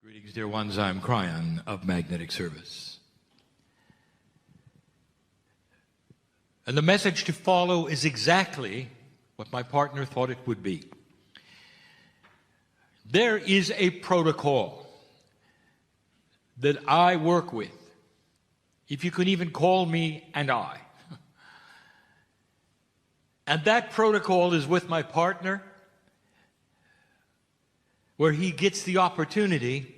Greetings, dear ones. I'm Kryon of Magnetic Service. And the message to follow is exactly what my partner thought it would be. There is a protocol that I work with, if you can even call me an I. And that protocol is with my partner, where he gets the opportunity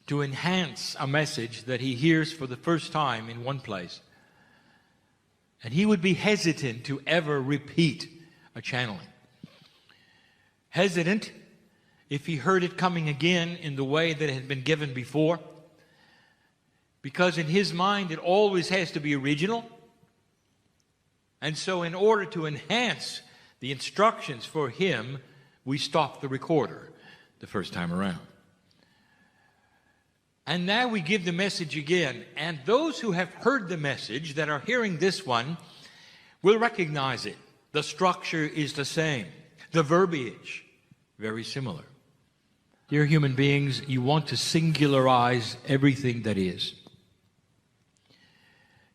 to enhance a message that he hears for the first time in one place. And he would be hesitant to ever repeat a channeling. Hesitant if he heard it coming again in the way that it had been given before, because in his mind it always has to be original. And so in order to enhance the instructions for him, we stop the recorder the first time around. And now we give the message again. And those who have heard the message that are hearing this one will recognize it. The structure is the same. The verbiage, very similar. Dear human beings, you want to singularize everything that is.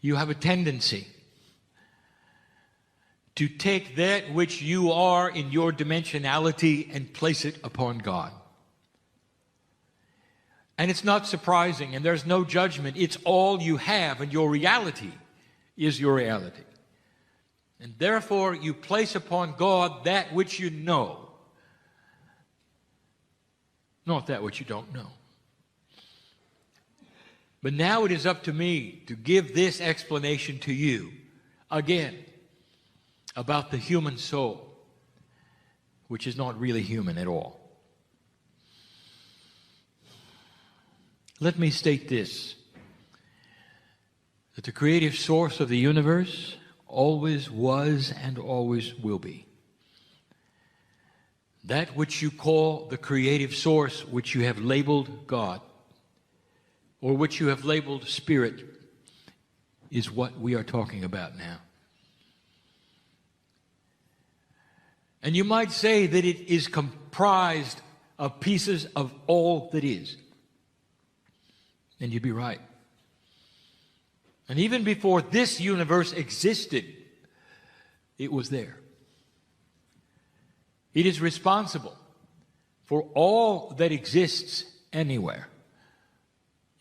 You have a tendency to take that which you are in your dimensionality and place it upon God. And it's not surprising, and there's no judgment. It's all you have, and your reality is your reality. And therefore, you place upon God that which you know, not that which you don't know. But now it is up to me to give this explanation to you, again, about the human soul, which is not really human at all. Let me state this, that the creative source of the universe always was and always will be. That which you call the creative source, which you have labeled God, or which you have labeled Spirit, is what we are talking about now. And you might say that it is comprised of pieces of all that is. And you'd be right. And even before this universe existed, it was there. It is responsible for all that exists anywhere,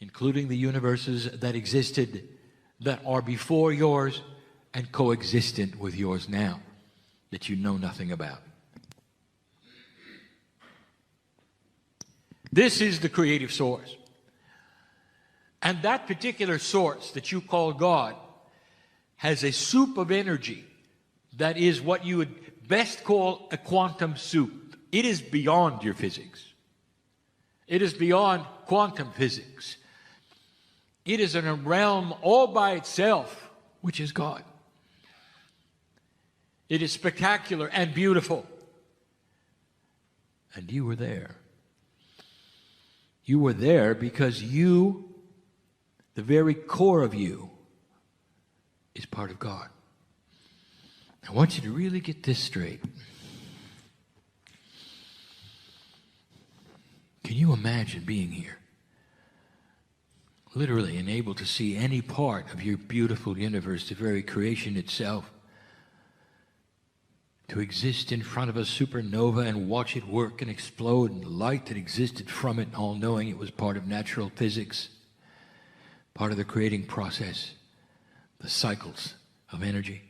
including the universes that existed that are before yours and coexistent with yours now, that you know nothing about. This is the creative source. And that particular source that you call God has a soup of energy that is what you would best call a quantum soup. It is beyond your physics. It is beyond quantum physics. It is in a realm all by itself, which is God. It is spectacular and beautiful. And you were there. You were there because you, the very core of you, is part of God. I want you to really get this straight. Can you imagine being here? Literally and able to see any part of your beautiful universe, the very creation itself, to exist in front of a supernova and watch it work and explode, and the light that existed from it, all knowing it was part of natural physics, part of the creating process, the cycles of energy.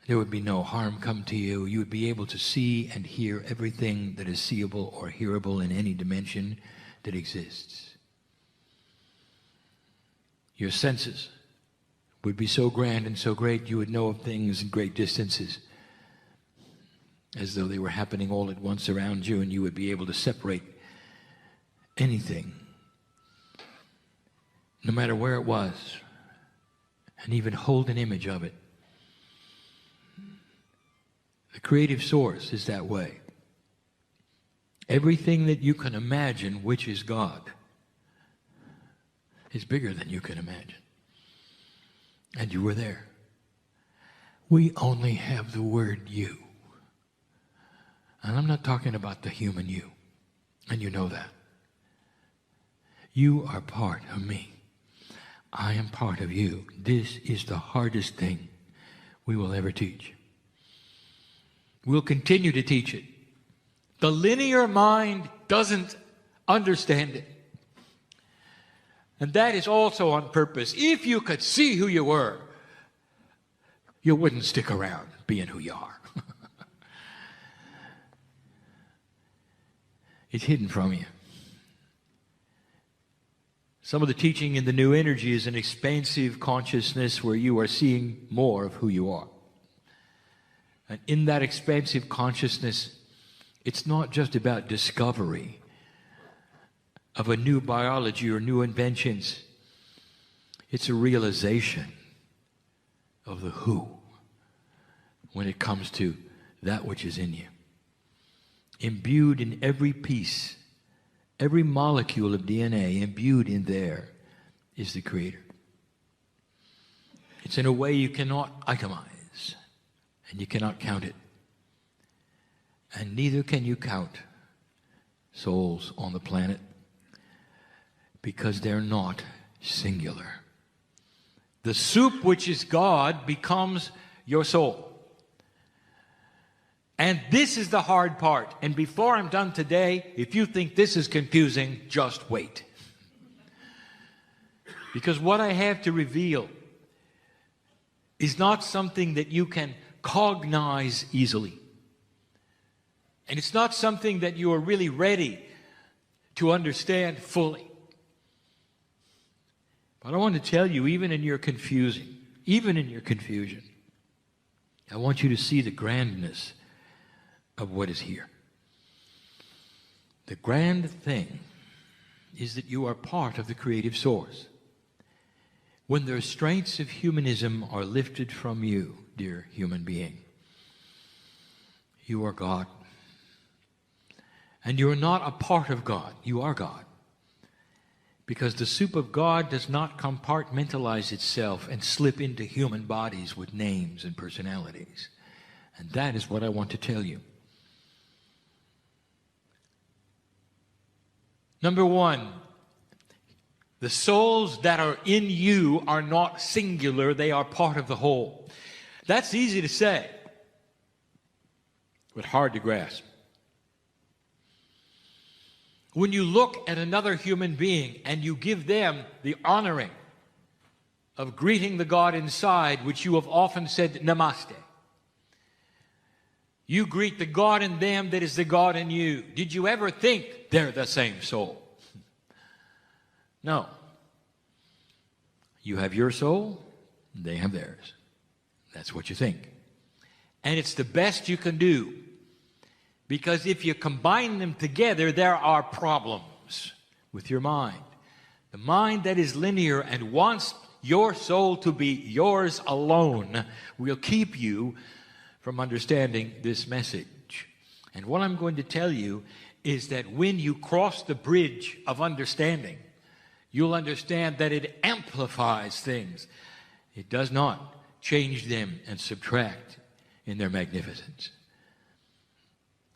There would be no harm come to you. You would be able to see and hear everything that is seeable or hearable in any dimension that exists. Your senses would be so grand and so great, you would know of things in great distances, as though they were happening all at once around you, and you would be able to separate anything, no matter where it was, and even hold an image of it. The creative source is that way. Everything that you can imagine, which is God, is bigger than you can imagine. And you were there. We only have the word you. And I'm not talking about the human you. And you know that. You are part of me. I am part of you. This is the hardest thing we will ever teach. We'll continue to teach it. The linear mind doesn't understand it. And that is also on purpose. If you could see who you were, you wouldn't stick around being who you are. It's hidden from you. Some of the teaching in the New Energy is an expansive consciousness where you are seeing more of who you are. And in that expansive consciousness, it's not just about discovery of a new biology or new inventions. It's a realization of the who when it comes to that which is in you. Imbued in every piece, every molecule of DNA, imbued in there is the Creator. It's in a way you cannot itemize, and you cannot count it. And neither can you count souls on the planet, because they're not singular. The soup, which is God, becomes your soul. And this is the hard part. And before I'm done today, if you think this is confusing, just wait. Because what I have to reveal is not something that you can cognize easily. And it's not something that you are really ready to understand fully. But I want to tell you, even in your confusion, I want you to see the grandness of what is here. The grand thing is that you are part of the creative source. When the restraints of humanism are lifted from you, dear human being, you are God. And you are not a part of God. You are God. Because the soup of God does not compartmentalize itself and slip into human bodies with names and personalities. And that is what I want to tell you. Number one, the souls that are in you are not singular, they are part of the whole. That's easy to say, but hard to grasp. When you look at another human being and you give them the honoring of greeting the God inside, which you have often said, Namaste. You greet the God in them that is the God in you. Did you ever think they're the same soul? No. You have your soul, they have theirs. That's what you think. And it's the best you can do. Because if you combine them together, there are problems with your mind. The mind that is linear and wants your soul to be yours alone will keep you from understanding this message. And what I'm going to tell you is that when you cross the bridge of understanding, you'll understand that it amplifies things. It does not change them and subtract in their magnificence.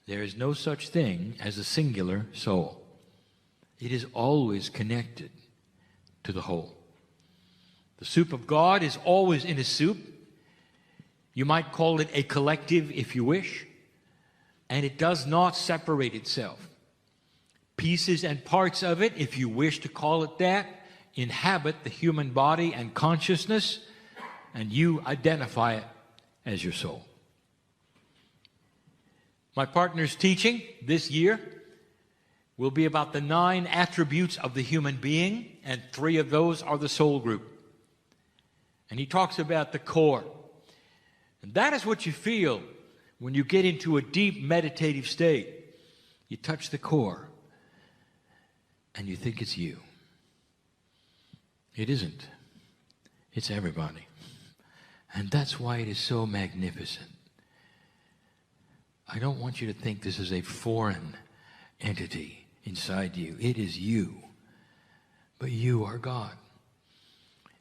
There is no such thing as a singular soul. It is always connected to the whole. The soup of God is always in a soup. You might call it a collective if you wish. And it does not separate itself. Pieces and parts of it, if you wish to call it that, inhabit the human body and consciousness, and you identify it as your soul. My partner's teaching this year will be about the 9 attributes of the human being, and 3 of those are the soul group. And he talks about the core. And that is what you feel when you get into a deep meditative state. You touch the core, and you think it's you. It isn't. It's everybody. And that's why it is so magnificent. I don't want you to think this is a foreign entity inside you. It is you. But you are God.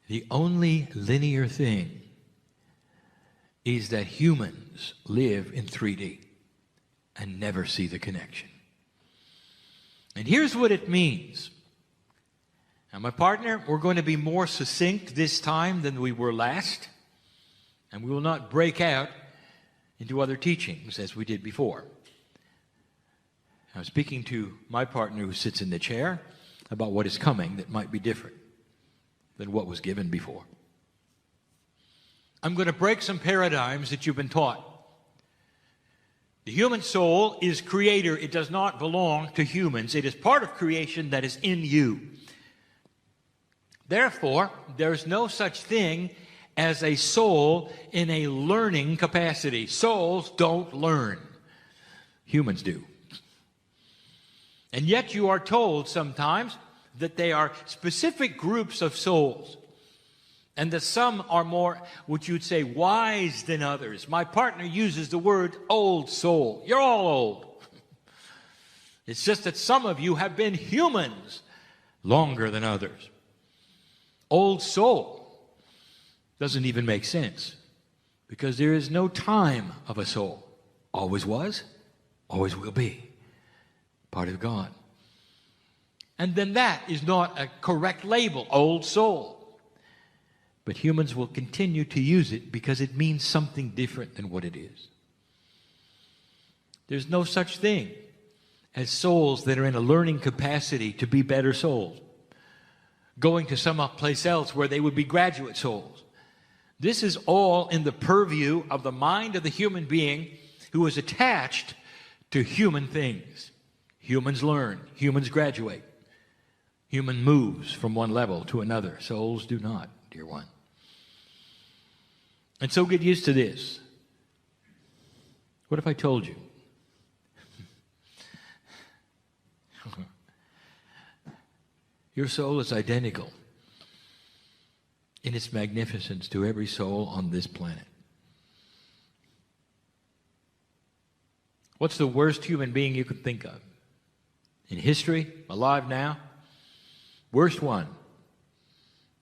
The only linear thing is that humans live in 3D and never see the connection. And here's what it means. Now, my partner, we're going to be more succinct this time than we were last, and we will not break out into other teachings as we did before. I'm speaking to my partner who sits in the chair about what is coming that might be different than what was given before. I'm going to break some paradigms that you've been taught. The human soul is creator. It does not belong to humans. It is part of creation that is in you. Therefore, there's no such thing as a soul in a learning capacity. Souls don't learn. Humans do. And yet you are told sometimes that they are specific groups of souls, and that some are more, what you'd say, wise than others. My partner uses the word old soul. You're all old. It's just that some of you have been humans longer than others. Old soul doesn't even make sense, because there is no time of a soul. Always was, always will be. Part of God. And then that is not a correct label, old soul. But humans will continue to use it because it means something different than what it is. There's no such thing as souls that are in a learning capacity to be better souls, going to some place else where they would be graduate souls. This is all in the purview of the mind of the human being who is attached to human things. Humans learn. Humans graduate. Human moves from one level to another. Souls do not, dear one. And so get used to this. What if I told you? Your soul is identical in its magnificence to every soul on this planet. What's the worst human being you could think of? In history, alive now, worst one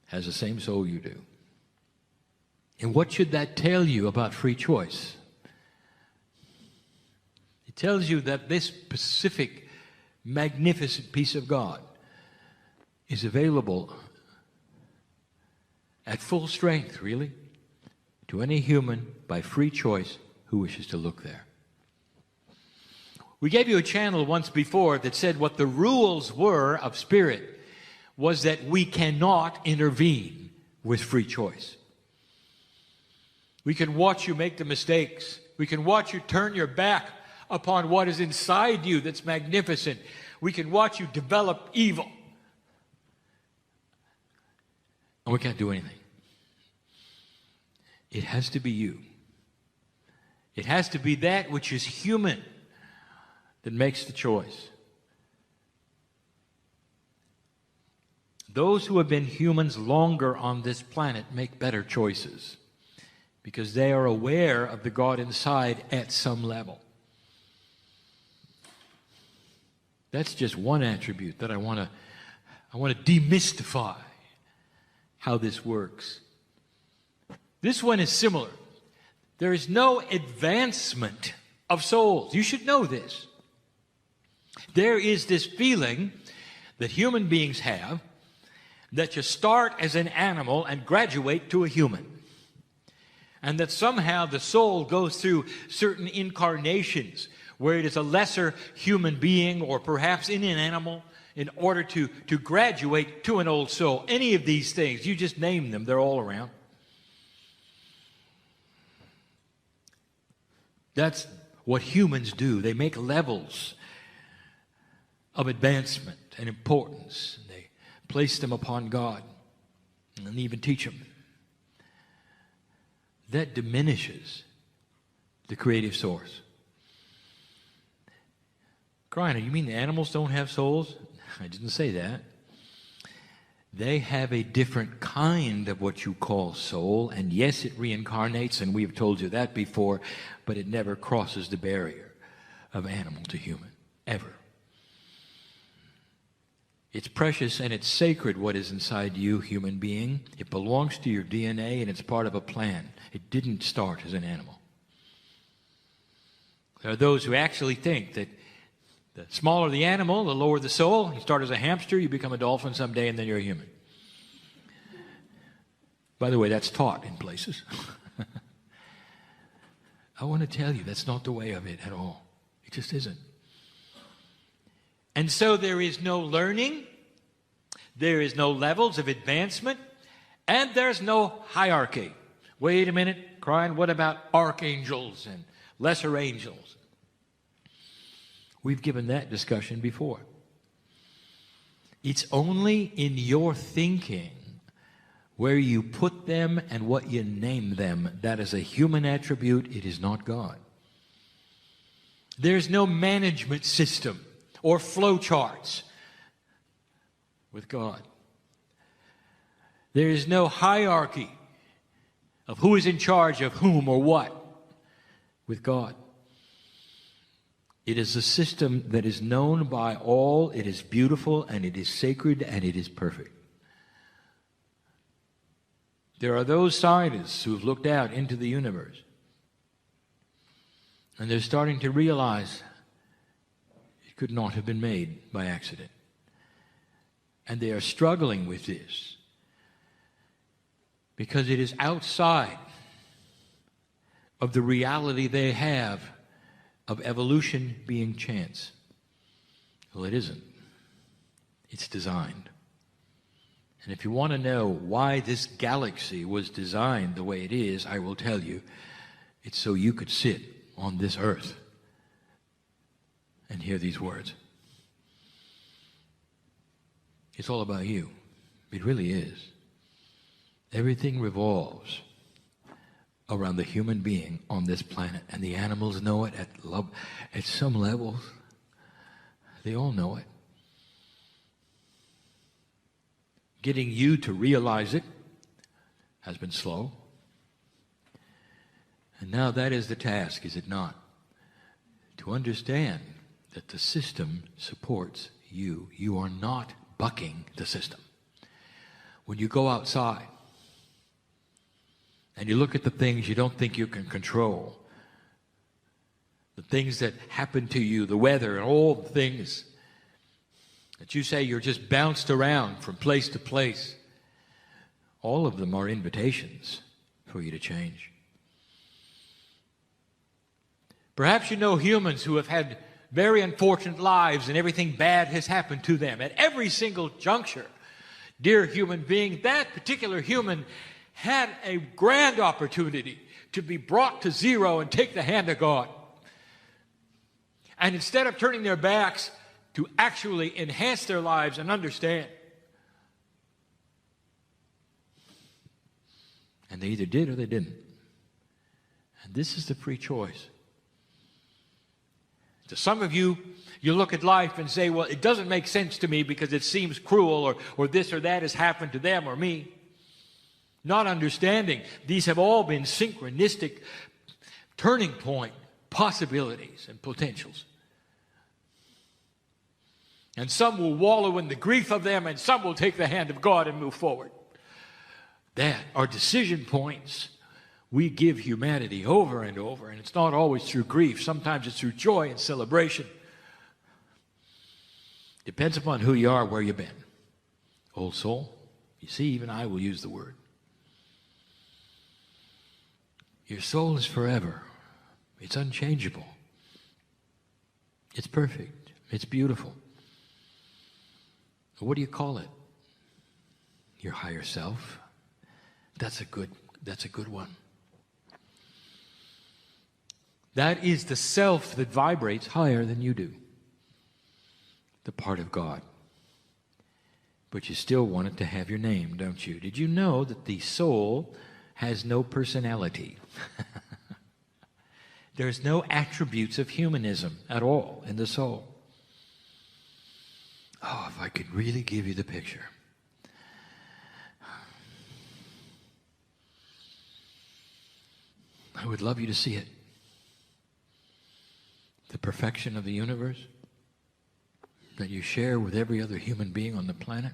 has the same soul you do. And what should that tell you about free choice? It tells you that this specific, magnificent piece of God is available at full strength, really, to any human by free choice who wishes to look there. We gave you a channel once before that said what the rules were of spirit was that we cannot intervene with free choice. We can watch you make the mistakes. We can watch you turn your back upon what is inside you that's magnificent. We can watch you develop evil. And we can't do anything. It has to be you. It has to be that which is human that makes the choice. Those who have been humans longer on this planet make better choices because they are aware of the God inside at some level. That's just one attribute that I want to demystify how this works. This one is similar. There is no advancement of souls. You should know this. There is this feeling that human beings have that you start as an animal and graduate to a human. And that somehow the soul goes through certain incarnations where it is a lesser human being or perhaps in an animal in order to graduate to an old soul. Any of these things, you just name them, they're all around. That's what humans do. They make levels of advancement and importance. And they place them upon God and even teach them. That diminishes the creative source. Kryon, you mean the animals don't have souls? I didn't say that. They have a different kind of what you call soul, and yes, it reincarnates, and we've told you that before, but it never crosses the barrier of animal to human, ever. It's precious and it's sacred what is inside you, human being. It belongs to your DNA and it's part of a plan. It didn't start as an animal. There are those who actually think that The smaller the animal, the lower the soul. You start as a hamster, you become a dolphin someday, and then you're a human. By the way, that's taught in places. I want to tell you, that's not the way of it at all. It just isn't. And so there is no learning, there is no levels of advancement, and there's no hierarchy. Wait a minute, Kryon, what about archangels and lesser angels? We've given that discussion before. It's only in your thinking where you put them and what you name them. That is a human attribute. It is not God. There's no management system or flow charts with God. There is no hierarchy of who is in charge of whom or what with God. It is a system that is known by all. It is beautiful, and it is sacred, and it is perfect. There are those scientists who have looked out into the universe, and they're starting to realize it could not have been made by accident. And they are struggling with this because it is outside of the reality they have of evolution being chance. Well, it isn't. It's designed. And if you want to know why this galaxy was designed the way it is, I will tell you, it's so you could sit on this earth and hear these words. It's all about you. It really is. Everything revolves around the human being on this planet, and the animals know it at some levels. They all know it. Getting you to realize it has been slow. And now that is the task, is it not? To understand that the system supports you. You are not bucking the system. When you go outside and you look at the things you don't think you can control, the things that happen to you, the weather and all the things that you say you're just bounced around from place to place, all of them are invitations for you to change. Perhaps you know humans who have had very unfortunate lives and everything bad has happened to them at every single juncture. Dear human being, that particular human had a grand opportunity to be brought to zero and take the hand of God. And instead of turning their backs, to actually enhance their lives and understand. And they either did or they didn't. And this is the free choice. To some of you, you look at life and say, well, it doesn't make sense to me because it seems cruel, or this or that has happened to them or me. Not understanding, these have all been synchronistic turning point possibilities and potentials. And some will wallow in the grief of them, and some will take the hand of God and move forward. That are decision points we give humanity over and over, and it's not always through grief. Sometimes it's through joy and celebration. Depends upon who you are, where you've been. Old soul, you see, even I will use the word. Your soul is forever. It's unchangeable. It's perfect. It's beautiful. What do you call it? Your higher self. That's a good one. That is the self that vibrates higher than you do. The part of God. But you still want it to have your name, don't you? Did you know that the soul has no personality? There's no attributes of humanism at all in the soul. Oh, if I could really give you the picture. I would love you to see it. The perfection of the universe that you share with every other human being on the planet.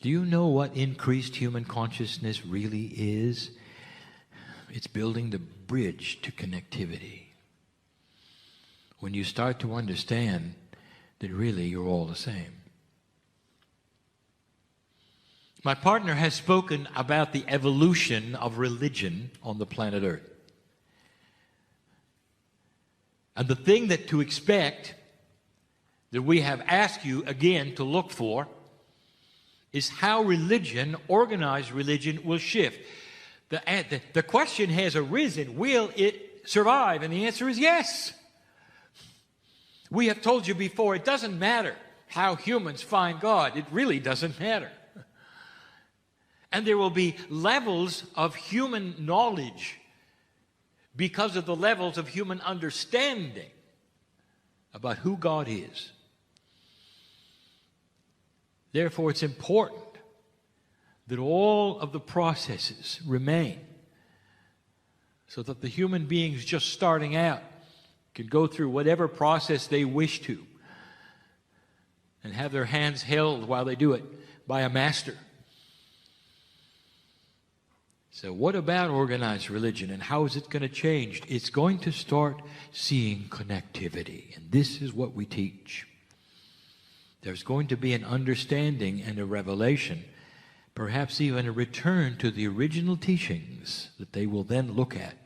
Do you know what increased human consciousness really is? It's building the bridge to connectivity. when you start to understand that really you're all the same. My partner has spoken about the evolution of religion on the planet Earth. And the thing that to expect, that we have asked you again to look for, is how religion, organized religion, will shift. The question has arisen, will it survive? And the answer is yes. We have told you before, it doesn't matter how humans find God. It really doesn't matter. And there will be levels of human knowledge because of the levels of human understanding about who God is. Therefore, it's important that all of the processes remain so that the human beings just starting out can go through whatever process they wish to and have their hands held while they do it by a master. So what about organized religion, and how is it going to change? It's going to start seeing connectivity, and this is what we teach. There's going to be an understanding and a revelation, perhaps even a return to the original teachings that they will then look at,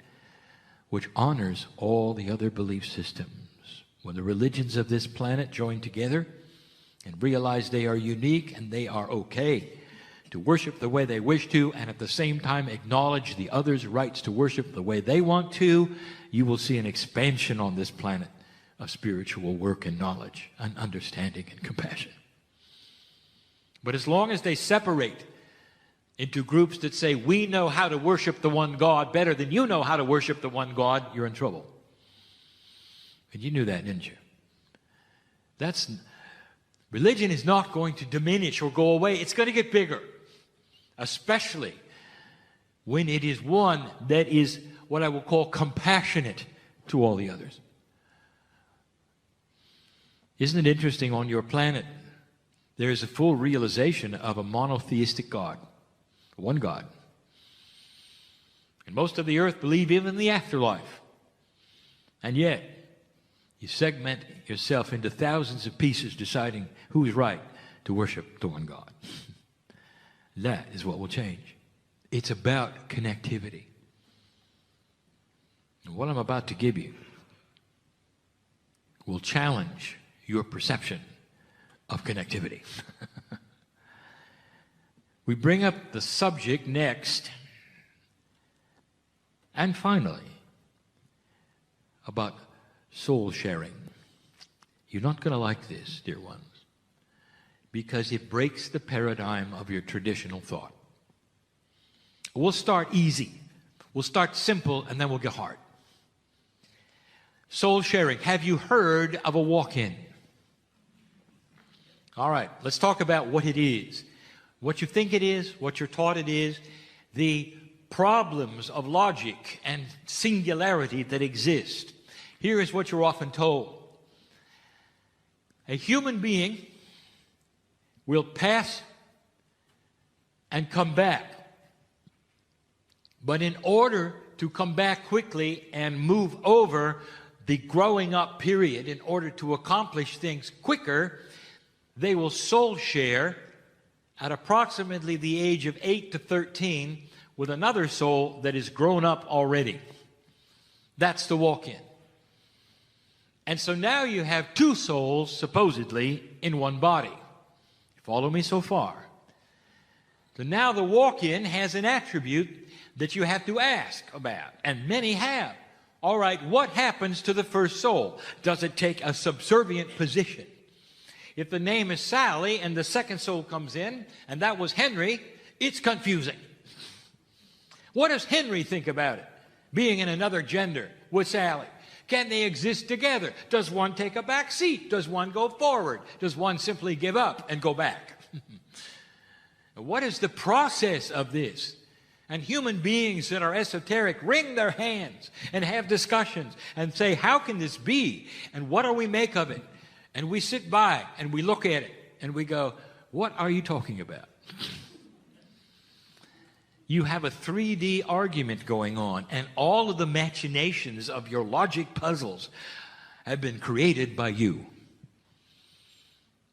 which honors all the other belief systems. When the religions of this planet join together and realize they are unique and they are okay to worship the way they wish to, and at the same time acknowledge the others' rights to worship the way they want to, you will see an expansion on this planet of spiritual work and knowledge and understanding and compassion. But as long as they separate into groups that say, we know how to worship the one God better than you know how to worship the one God, you're in trouble. And you knew that, didn't you? Religion is not going to diminish or go away. It's going to get bigger, especially when it is one that is what I will call compassionate to all the others. Isn't it interesting, on your planet, there is a full realization of a monotheistic God, one God. And most of the earth believe even in the afterlife. And yet, you segment yourself into thousands of pieces deciding who is right to worship the one God. That is what will change. It's about connectivity. And what I'm about to give you will challenge your perception of connectivity. We bring up the subject next, and finally, about soul sharing. You're not going to like this, dear ones, because it breaks the paradigm of your traditional thought. We'll start easy. We'll start simple, and then we'll get hard. Soul sharing. Have you heard of a walk-in? All right, let's talk about what it is. What you think it is, what you're taught it is, the problems of logic and singularity that exist. Here is what you're often told. A human being will pass and come back. But in order to come back quickly and move over the growing up period, in order to accomplish things quicker, they will soul share at approximately the age of 8 to 13 with another soul that is grown up already. That's the walk-in. And so now you have two souls, supposedly, in one body. Follow me so far? So now the walk-in has an attribute that you have to ask about, and many have. All right, what happens to the first soul? Does it take a subservient position? If the name is Sally and the second soul comes in, and that was Henry, it's confusing. What does Henry think about it, being in another gender with Sally? Can they exist together? Does one take a back seat? Does one go forward? Does one simply give up and go back? What is the process of this? And human beings that are esoteric wring their hands and have discussions and say, how can this be? And what do we make of it? And we sit by and we look at it and we go, what are you talking about? You have a 3D argument going on, and all of the machinations of your logic puzzles have been created by you.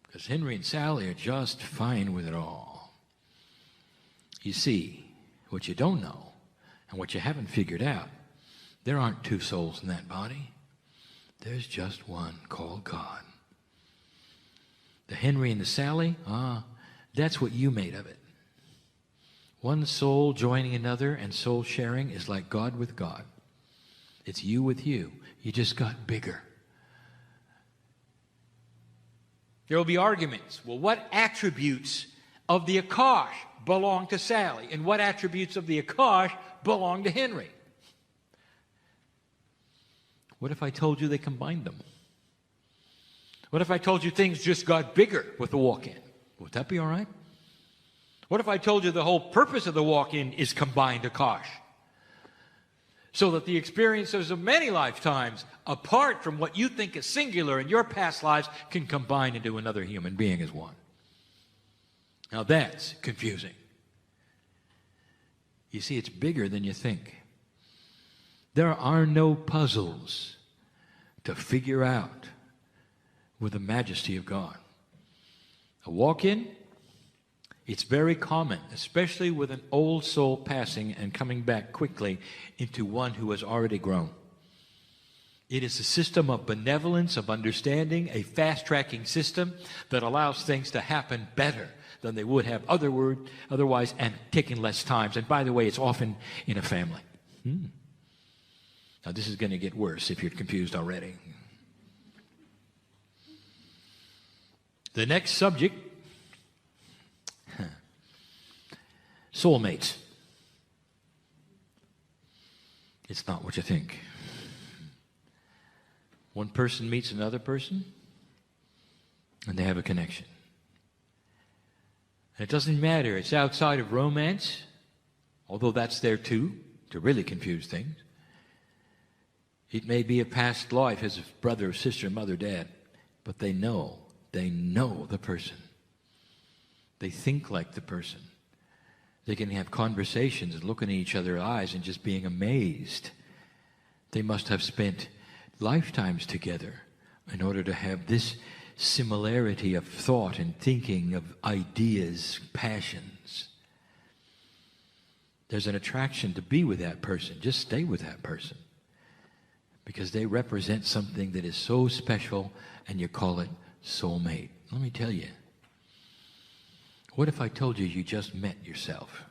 Because Henry and Sally are just fine with it all. You see, what you don't know and what you haven't figured out, there aren't two souls in that body. There's just one called God. The Henry and the Sally, that's what you made of it. One soul joining another and soul sharing is like God with God. It's you with you. You just got bigger. There will be arguments. Well, what attributes of the Akash belong to Sally? And what attributes of the Akash belong to Henry? What if I told you they combined them? What if I told you things just got bigger with the walk-in? Would that be all right? What if I told you the whole purpose of the walk-in is combined Akash? So that the experiences of many lifetimes, apart from what you think is singular in your past lives, can combine into another human being as one. Now that's confusing. You see, it's bigger than you think. There are no puzzles to figure out with the majesty of God. A walk-in, it's very common, especially with an old soul passing and coming back quickly into one who has already grown. It is a system of benevolence, of understanding, a fast-tracking system that allows things to happen better than they would have otherwise and taking less time. And by the way, it's often in a family. Now this is going to get worse if you're confused already. The next subject, soulmates. It's not what you think. One person meets another person, and they have a connection. And it doesn't matter. It's outside of romance, although that's there too, to really confuse things. It may be a past life as a brother, sister, mother, dad, but they know the person. They think like the person. They can have conversations and looking at each other's eyes and just being amazed. They must have spent lifetimes together in order to have this similarity of thought and thinking, of ideas, passions. There's an attraction to be with that person. Just stay with that person. Because they represent something that is so special, and you call it soulmate. Let me tell you. What if I told you you just met yourself?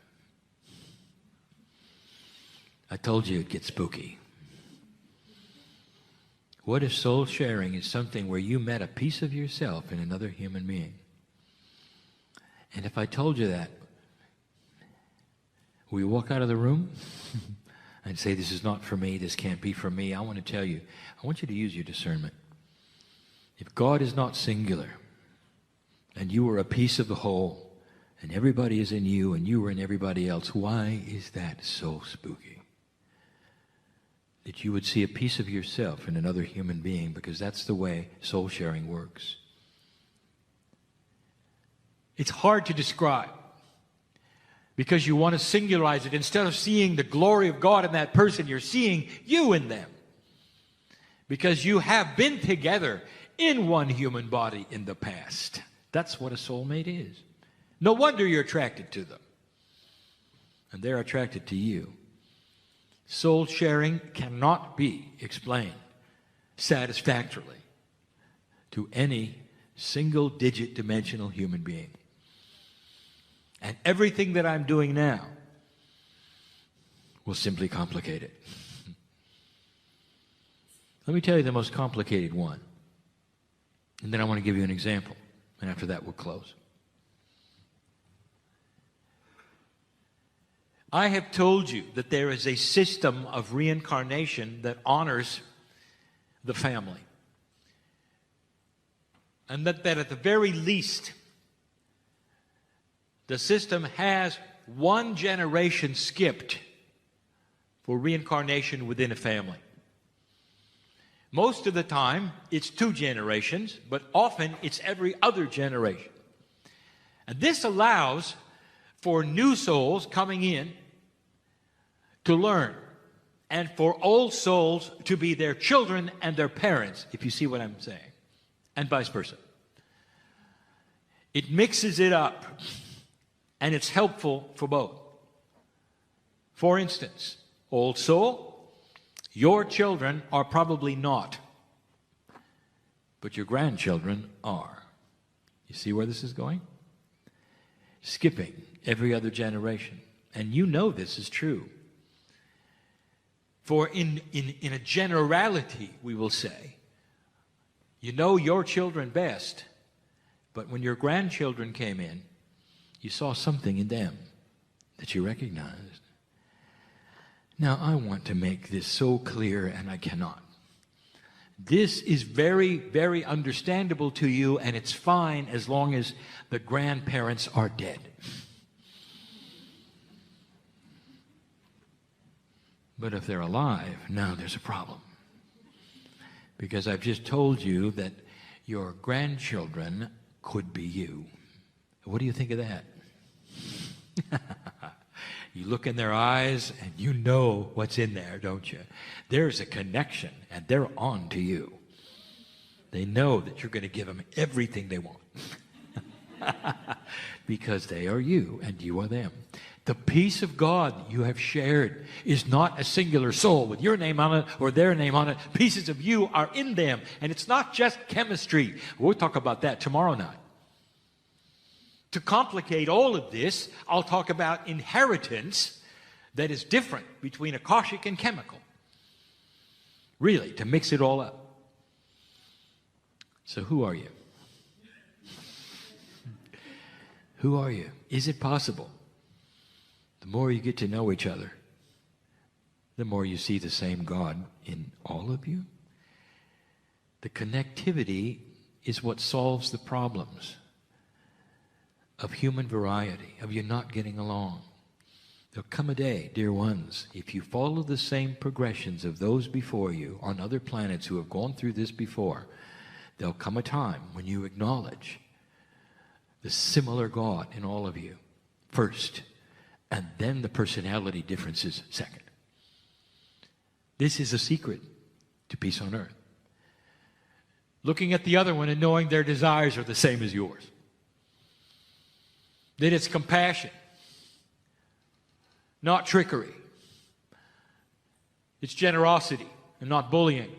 I told you it'd get spooky. What if soul sharing is something where you met a piece of yourself in another human being? And if I told you that, will you walk out of the room and say, this is not for me, this can't be for me? I want to tell you, I want you to use your discernment. If God is not singular, and you are a piece of the whole, and everybody is in you, and you are in everybody else, why is that so spooky? That you would see a piece of yourself in another human being, because that's the way soul sharing works. It's hard to describe, because you want to singularize it. Instead of seeing the glory of God in that person, you're seeing you in them. Because you have been together in one human body in the past. That's what a soulmate is. No wonder you're attracted to them. And they're attracted to you. Soul sharing cannot be explained satisfactorily to any single-digit dimensional human being. And everything that I'm doing now will simply complicate it. Let me tell you the most complicated one. And then I want to give you an example. And after that, we'll close. I have told you that there is a system of reincarnation that honors the family. And that at the very least, the system has one generation skipped for reincarnation within a family. Most of the time, it's 2 generations, but often it's every other generation. And this allows for new souls coming in to learn and for old souls to be their children and their parents, if you see what I'm saying, and vice versa. It mixes it up, and it's helpful for both. For instance, old soul, your children are probably not, but your grandchildren are. You see where this is going? Skipping every other generation. And you know this is true. For in a generality, we will say, you know your children best, but when your grandchildren came in, you saw something in them that you recognized. Now, I want to make this so clear, and I cannot. This is very, very understandable to you, and it's fine as long as the grandparents are dead. But if they're alive, now there's a problem. Because I've just told you that your grandchildren could be you. What do you think of that? You look in their eyes and you know what's in there, don't you? There's a connection, and they're on to you. They know that you're going to give them everything they want. Because they are you and you are them. The peace of God you have shared is not a singular soul with your name on it or their name on it. Pieces of you are in them, and it's not just chemistry. We'll talk about that tomorrow night. To complicate all of this, I'll talk about inheritance that is different between Akashic and chemical. Really, to mix it all up. So who are you? Who are you? Is it possible? The more you get to know each other, the more you see the same God in all of you. The connectivity is what solves the problems of human variety, of you not getting along. There'll come a day, dear ones, if you follow the same progressions of those before you on other planets who have gone through this before, there'll come a time when you acknowledge the similar God in all of you first, and then the personality differences second. This is a secret to peace on earth. Looking at the other one and knowing their desires are the same as yours. That it's compassion, not trickery. It's generosity and not bullying.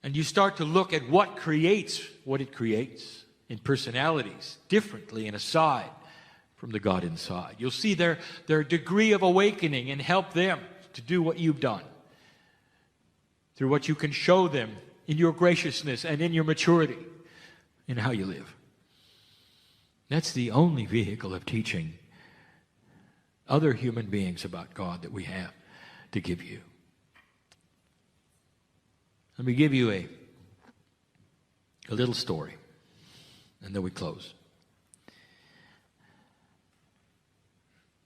And you start to look at what creates what it creates in personalities differently and aside from the God inside. You'll see their degree of awakening and help them to do what you've done through what you can show them in your graciousness and in your maturity in how you live. That's the only vehicle of teaching other human beings about God that we have to give you. Let me give you a little story, and then we close.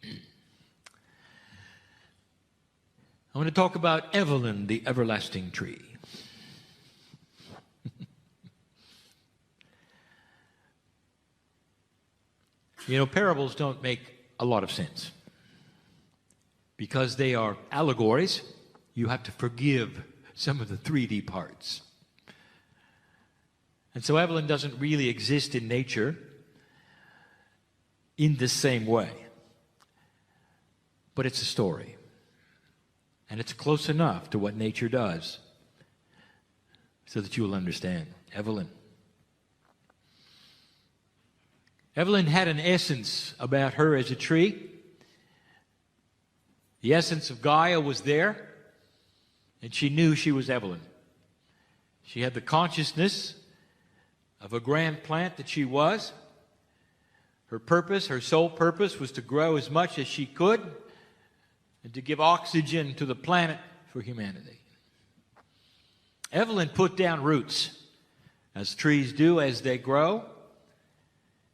I want to talk about Evelyn, the everlasting tree. You know, parables don't make a lot of sense. Because they are allegories, you have to forgive some of the 3D parts. And so Evelyn doesn't really exist in nature in the same way. But it's a story. And it's close enough to what nature does so that you will understand. Evelyn had an essence about her as a tree. The essence of Gaia was there, and she knew she was Evelyn. She had the consciousness of a grand plant that she was. Her purpose, her sole purpose, was to grow as much as she could and to give oxygen to the planet for humanity. Evelyn put down roots, as trees do as they grow,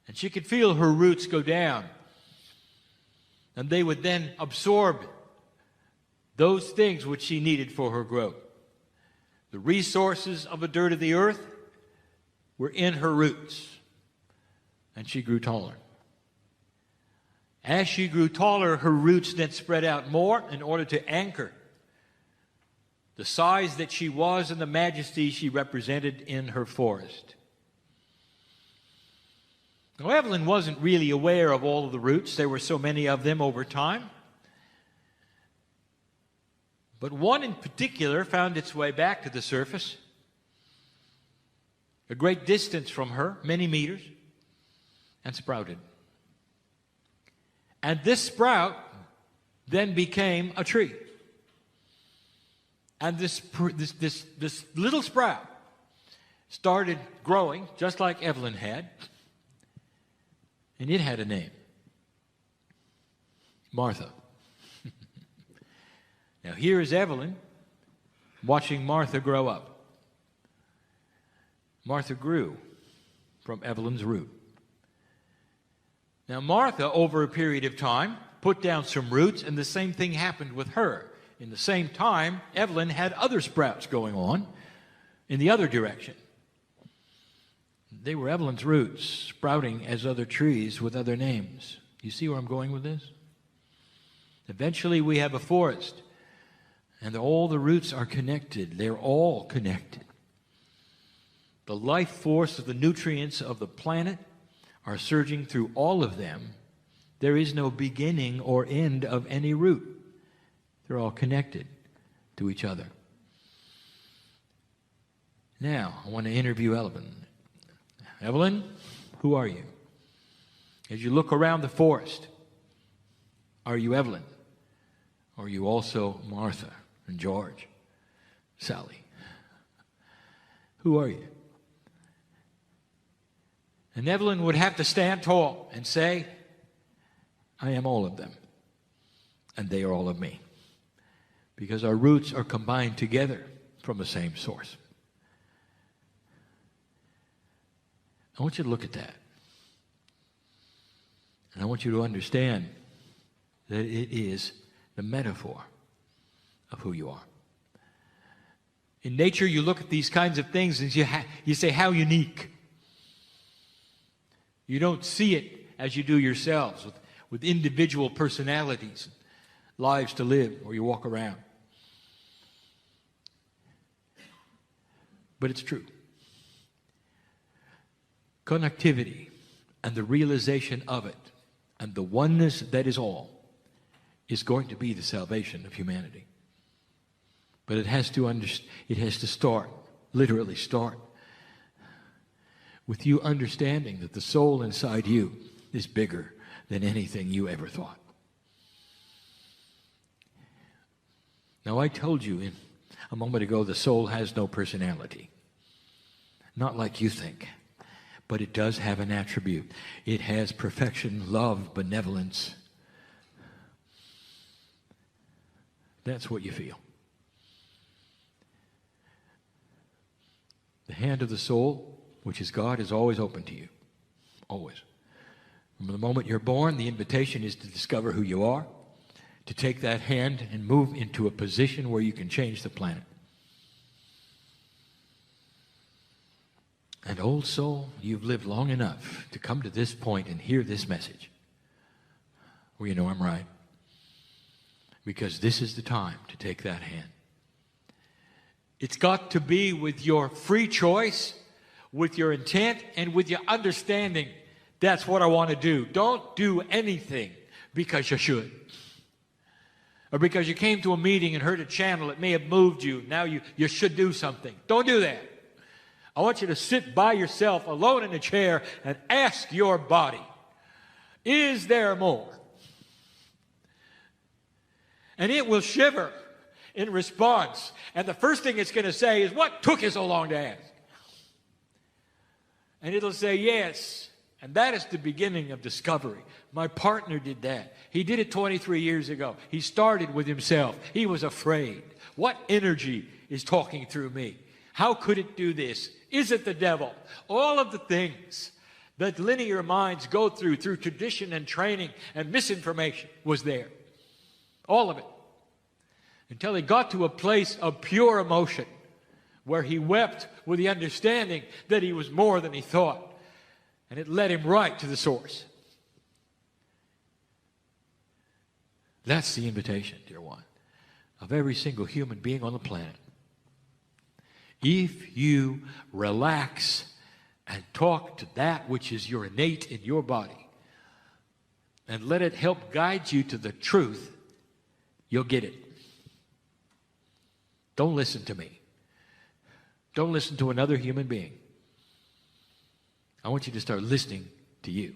and she could feel her roots go down. And they would then absorb those things which she needed for her growth. The resources of the dirt of the earth were in her roots, and she grew taller. As she grew taller, her roots then spread out more in order to anchor the size that she was and the majesty she represented in her forest. Now, Evelyn wasn't really aware of all of the roots. There were so many of them over time. But one in particular found its way back to the surface, a great distance from her, many meters, and sprouted. And this sprout then became a tree. And this little sprout started growing just like Evelyn had, and it had a name, Martha. Now here is Evelyn watching Martha grow up. Martha grew from Evelyn's root. Now Martha, over a period of time, put down some roots, and the same thing happened with her. In the same time, Evelyn had other sprouts going on in the other direction. They were Evelyn's roots, sprouting as other trees with other names. You see where I'm going with this? Eventually we have a forest, and all the roots are connected. They're all connected. The life force of the nutrients of the planet are surging through all of them. There is no beginning or end of any root. They're all connected to each other. Now, I want to interview Evelyn. Evelyn, who are you? As you look around the forest, are you Evelyn? Or are you also Martha and George, Sally? Who are you? And Evelyn would have to stand tall and say, I am all of them, and they are all of me. Because our roots are combined together from the same source. I want you to look at that. And I want you to understand that it is the metaphor of who you are. In nature, you look at these kinds of things and you say, how unique. You don't see it as you do yourselves, with individual personalities, lives to live, or you walk around. But it's true. Connectivity and the realization of it and the oneness that is all is going to be the salvation of humanity. But it has to start, literally start, with you understanding that the soul inside you is bigger than anything you ever thought. Now, I told you a moment ago the soul has no personality. Not like you think. But it does have an attribute. It has perfection, love, benevolence. That's what you feel. The hand of the soul, which is God, is always open to you. Always. From the moment you're born, the invitation is to discover who you are, to take that hand and move into a position where you can change the planet. And old soul, you've lived long enough to come to this point and hear this message. Well, you know I'm right. Because this is the time to take that hand. It's got to be with your free choice, with your intent, and with your understanding. That's what I want to do. Don't do anything because you should. Or because you came to a meeting and heard a channel that may have moved you. Now you should do something. Don't do that. I want you to sit by yourself alone in a chair and ask your body, is there more? And it will shiver in response. And the first thing it's going to say is, what took you so long to ask? And it'll say, yes. And that is the beginning of discovery. My partner did that. He did it 23 years ago. He started with himself. He was afraid. What energy is talking through me? How could it do this? Is it the devil? All of the things that linear minds go through tradition and training and misinformation was there. All of it. Until he got to a place of pure emotion where he wept with the understanding that he was more than he thought. And it led him right to the source. That's the invitation, dear one, of every single human being on the planet. If you relax and talk to that which is your innate in your body and let it help guide you to the truth, you'll get it. Don't listen to me. Don't listen to another human being. I want you to start listening to you.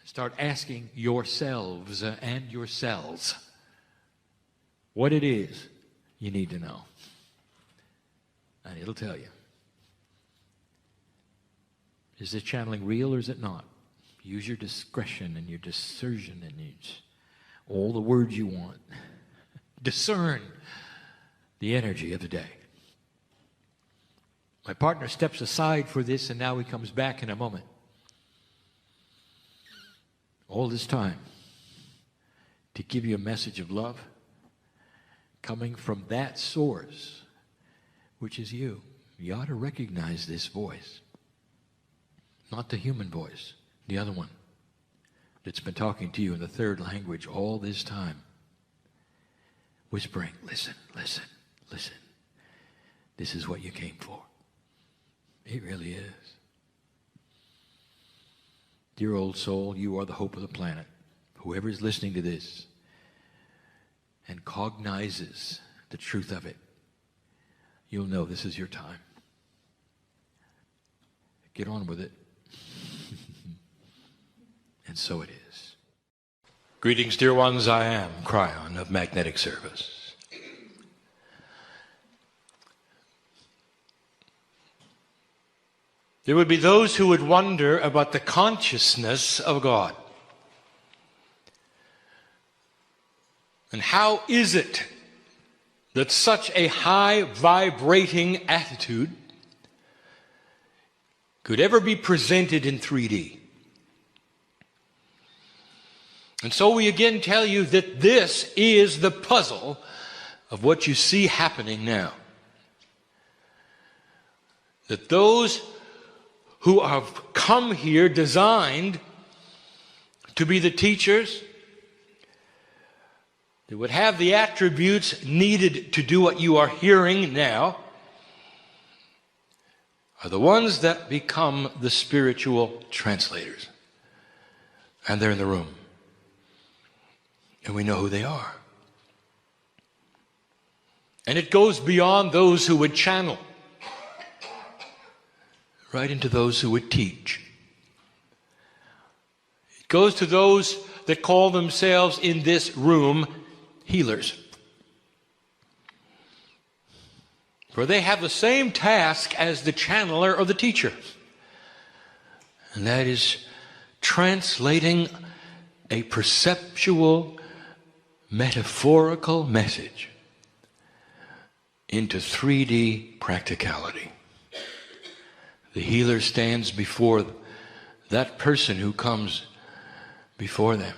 Start asking yourselves and yourselves what it is you need to know. And it'll tell you. Is this channeling real or is it not? Use your discretion and your discernment and all the words you want. Discern the energy of the day. My partner steps aside for this, and now he comes back in a moment. All this time to give you a message of love coming from that source, which is you. You ought to recognize this voice. Not the human voice, the other one that's been talking to you in the third language all this time. Whispering, listen, listen, listen. This is what you came for. It really is. Dear old soul, you are the hope of the planet. Whoever is listening to this and cognizes the truth of it, you'll know this is your time. Get on with it. And so it is. Greetings, dear ones. I am Kryon of Magnetic Service. There would be those who would wonder about the consciousness of God. And how is it that such a high vibrating attitude could ever be presented in 3D? And so we again tell you that this is the puzzle of what you see happening now. That those who have come here designed to be the teachers, that would have the attributes needed to do what you are hearing now, are the ones that become the spiritual translators. And they're in the room. And we know who they are. And it goes beyond those who would channel, right into those who would teach. It goes to those that call themselves in this room healers. For they have the same task as the channeler or the teacher. And that is translating a perceptual, metaphorical message into 3D practicality. The healer stands before that person who comes before them.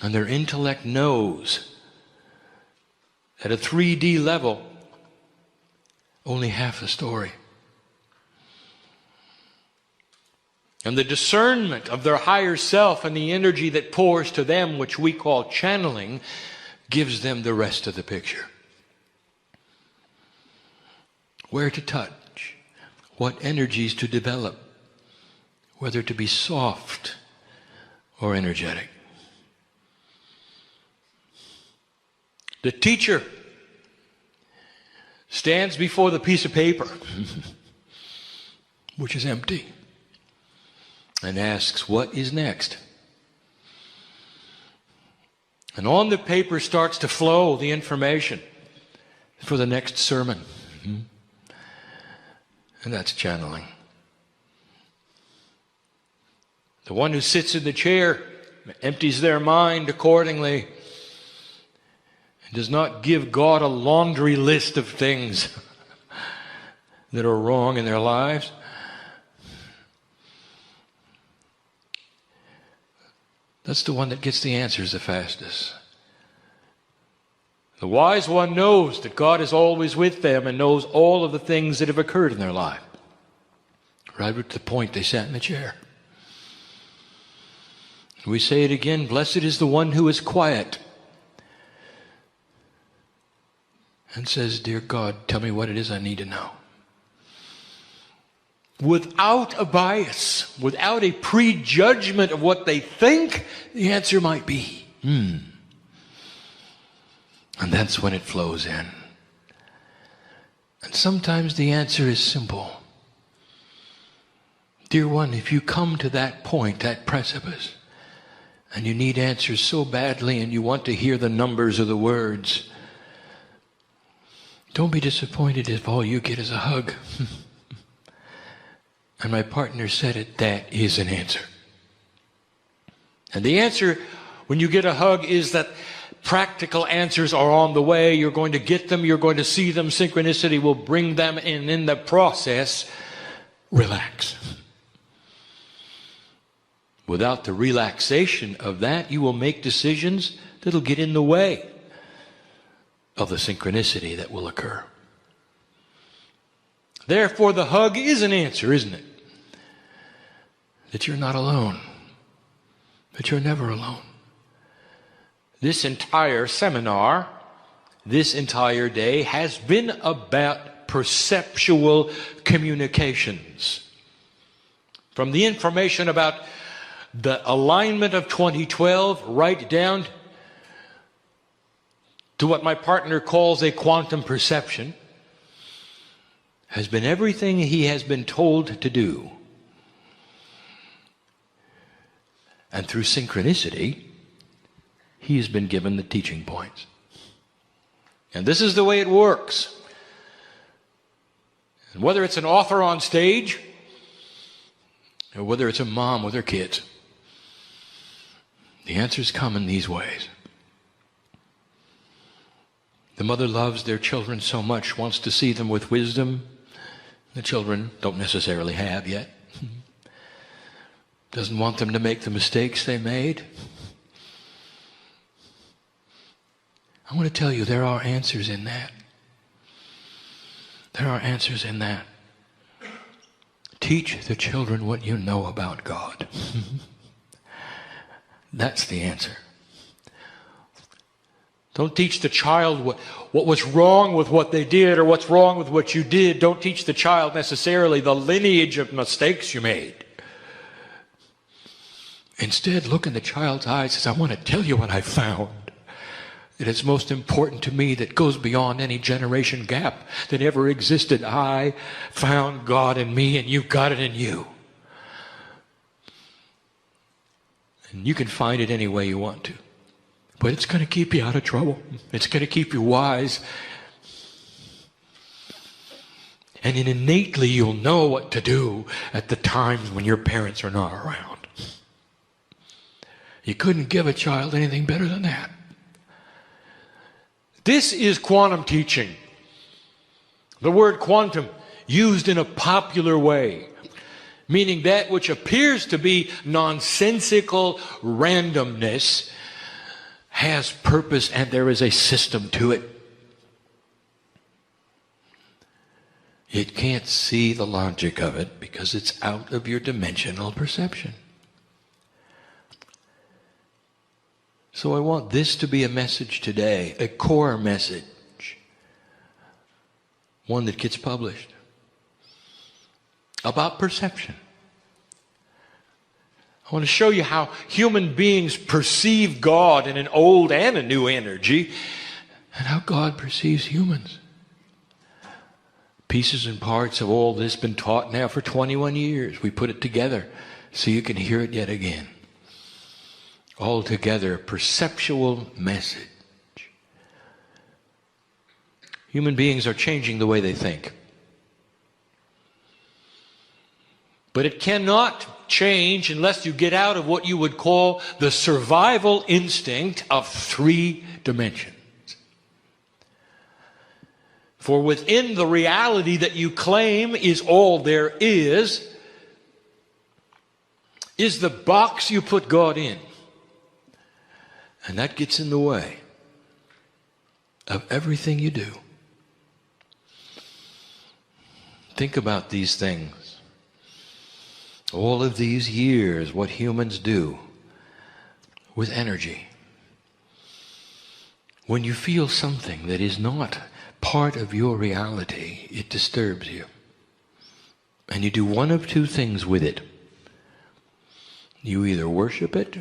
And their intellect knows at a 3D level only half the story. And the discernment of their higher self and the energy that pours to them, which we call channeling, gives them the rest of the picture. Where to touch. What energies to develop, whether to be soft or energetic. The teacher stands before the piece of paper, which is empty, and asks, what is next? And on the paper starts to flow the information for the next sermon. And that's channeling. The one who sits in the chair empties their mind accordingly and does not give God a laundry list of things that are wrong in their lives. That's the one that gets the answers the fastest. The wise one knows that God is always with them and knows all of the things that have occurred in their life. Right to the point they sat in the chair. We say it again, blessed is the one who is quiet and says, dear God, tell me what it is I need to know. Without a bias, without a prejudgment of what they think the answer might be. And that's when it flows in. And sometimes the answer is simple. Dear one, if you come to that point, that precipice, and you need answers so badly and you want to hear the numbers or the words, don't be disappointed if all you get is a hug. And my partner said it, that is an answer. And the answer when you get a hug is that practical answers are on the way. You're going to get them. You're going to see them. Synchronicity will bring them. And in the process, relax. Without the relaxation of that, you will make decisions that'll get in the way of the synchronicity that will occur. Therefore, the hug is an answer, isn't it? That you're not alone. That you're never alone. This entire seminar, this entire day, has been about perceptual communications. From the information about the alignment of 2012 right down to what my partner calls a quantum perception, has been everything he has been told to do. And through synchronicity, he has been given the teaching points. And this is the way it works. And whether it's an author on stage, or whether it's a mom with her kids, the answers come in these ways. The mother loves their children so much, wants to see them with wisdom. The children don't necessarily have yet. Doesn't want them to make the mistakes they made. I want to tell you, there are answers in that. There are answers in that. Teach the children what you know about God. That's the answer. Don't teach the child what was wrong with what they did or what's wrong with what you did. Don't teach the child necessarily the lineage of mistakes you made. Instead, look in the child's eyes and say, I want to tell you what I found. It is most important to me, that goes beyond any generation gap that ever existed. I found God in me and you got it in you. And you can find it any way you want to. But it's going to keep you out of trouble. It's going to keep you wise. And innately you'll know what to do at the times when your parents are not around. You couldn't give a child anything better than that. This is quantum teaching. The word quantum used in a popular way, meaning that which appears to be nonsensical randomness has purpose and there is a system to it. You can't see the logic of it because it's out of your dimensional perception. So I want this to be a message today, a core message, one that gets published, about perception. I want to show you how human beings perceive God in an old and a new energy, and how God perceives humans. Pieces and parts of all this been taught now for 21 years. We put it together so you can hear it yet again. Altogether, perceptual message. Human beings are changing the way they think. But it cannot change unless you get out of what you would call the survival instinct of 3 dimensions. For within the reality that you claim is all there is the box you put God in. And that gets in the way of everything you do. Think about these things. All of these years, what humans do with energy. When you feel something that is not part of your reality, it disturbs you. And you do one of two things with it. You either worship it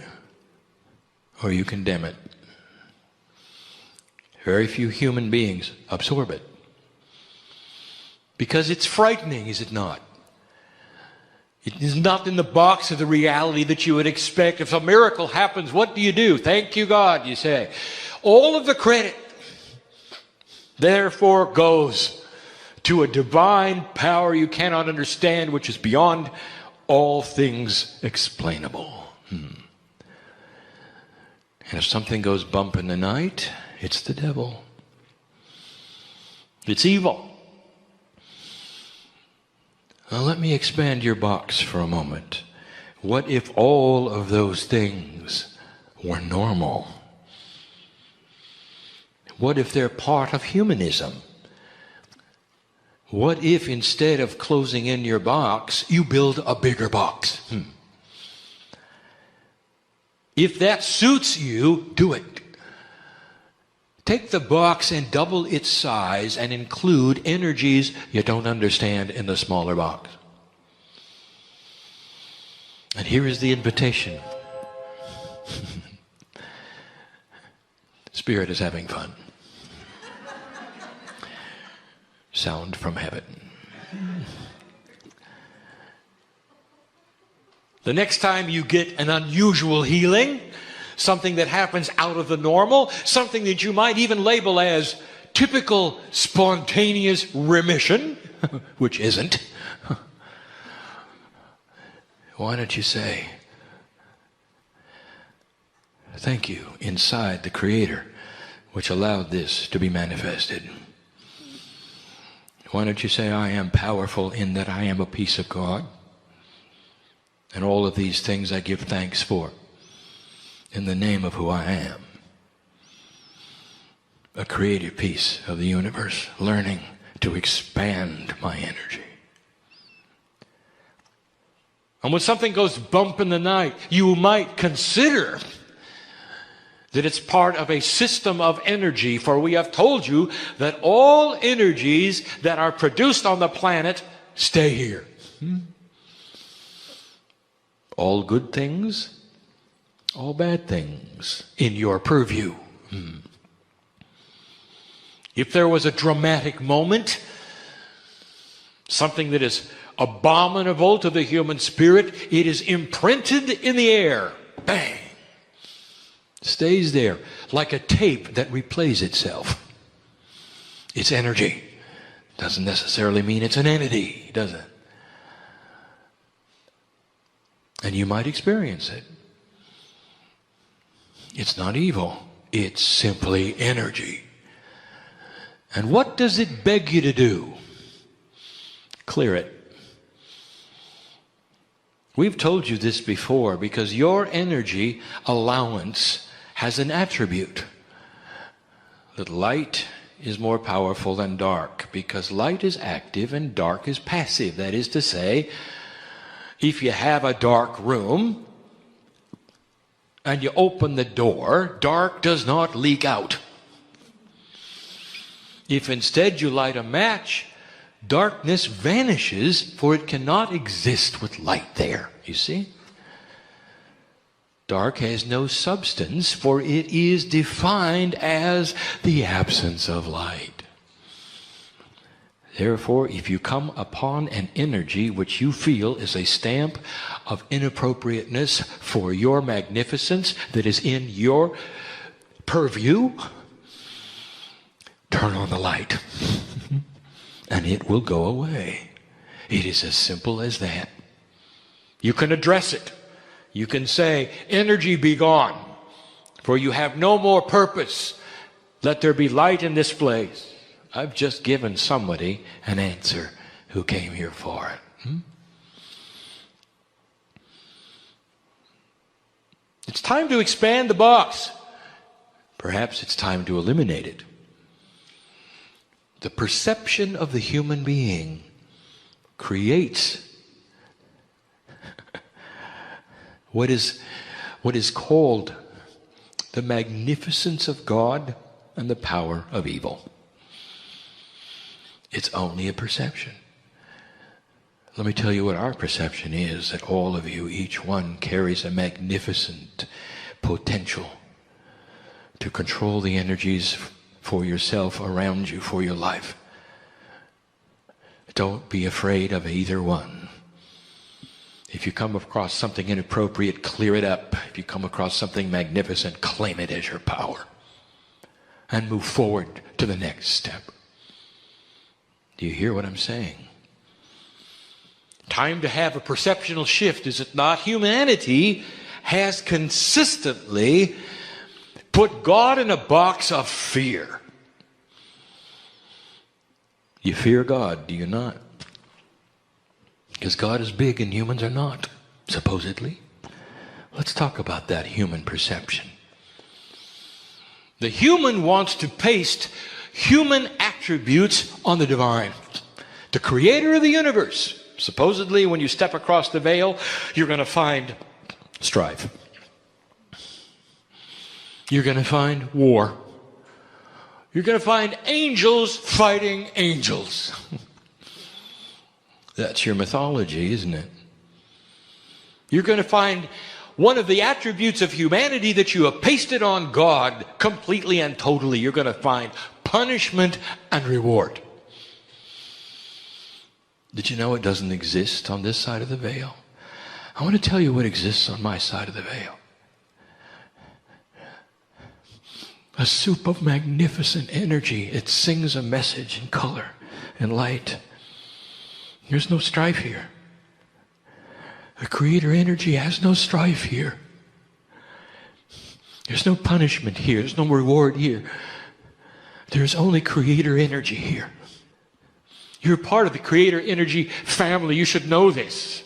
or you condemn it. Very few human beings absorb it. Because it's frightening, is it not? It is not in the box of the reality that you would expect. If a miracle happens, what do? Thank you, God, you say. All of the credit, therefore, goes to a divine power you cannot understand, which is beyond all things explainable. And if something goes bump in the night, it's the devil. It's evil. Now let me expand your box for a moment. What if all of those things were normal? What if they're part of humanism? What if instead of closing in your box, you build a bigger box? If that suits you, do it. Take the box and double its size and include energies you don't understand in the smaller box. And here is the invitation. Spirit is having fun. Sound from heaven. The next time you get an unusual healing, something that happens out of the normal, something that you might even label as typical spontaneous remission, which isn't, why don't you say, thank you, inside the Creator, which allowed this to be manifested. Why don't you say, I am powerful in that I am a piece of God, and all of these things I give thanks for. In the name of who I am, a creative piece of the universe, learning to expand my energy. And when something goes bump in the night, you might consider that it's part of a system of energy, for we have told you that all energies that are produced on the planet stay here. All good things, all bad things in your purview. If there was a dramatic moment, something that is abominable to the human spirit, it is imprinted in the air. Bang! Stays there like a tape that replays itself. It's energy. Doesn't necessarily mean it's an entity, does it? And you might experience it. It's not evil. It's simply energy. And what does it beg you to do? Clear it. We've told you this before because your energy allowance has an attribute. That light is more powerful than dark because light is active and dark is passive. That is to say, if you have a dark room and you open the door, dark does not leak out. If instead you light a match, darkness vanishes, for it cannot exist with light there, you see? Dark has no substance, for it is defined as the absence of light. Therefore, if you come upon an energy which you feel is a stamp of inappropriateness for your magnificence that is in your purview, turn on the light and it will go away. It is as simple as that. You can address it. You can say, energy be gone, for you have no more purpose. Let there be light in this place. I've just given somebody an answer who came here for it. It's time to expand the box. Perhaps it's time to eliminate it. The perception of the human being creates what is called the magnificence of God and the power of evil. It's only a perception. Let me tell you what our perception is, that all of you, each one, carries a magnificent potential to control the energies for yourself, around you, for your life. Don't be afraid of either one. If you come across something inappropriate, clear it up. If you come across something magnificent, claim it as your power and move forward to the next step. Do you hear what I'm saying? Time to have a perceptual shift, is it not? Humanity has consistently put God in a box of fear. You fear God, do you not? Because God is big and humans are not, supposedly. Let's talk about that human perception. The human wants to paste human attributes on the divine. The creator of the universe. Supposedly, when you step across the veil, you're going to find strife. You're going to find war. You're going to find angels fighting angels. That's your mythology, isn't it? You're going to find one of the attributes of humanity that you have pasted on God completely and totally. You're going to find punishment and reward. Did you know it doesn't exist on this side of the veil? I want to tell you what exists on my side of the veil. A soup of magnificent energy. It sings a message in color and light. There's no strife here. The creator energy has no strife here. There's no punishment here. There's no reward here. There's only creator energy here. You're part of the creator energy family. You should know this.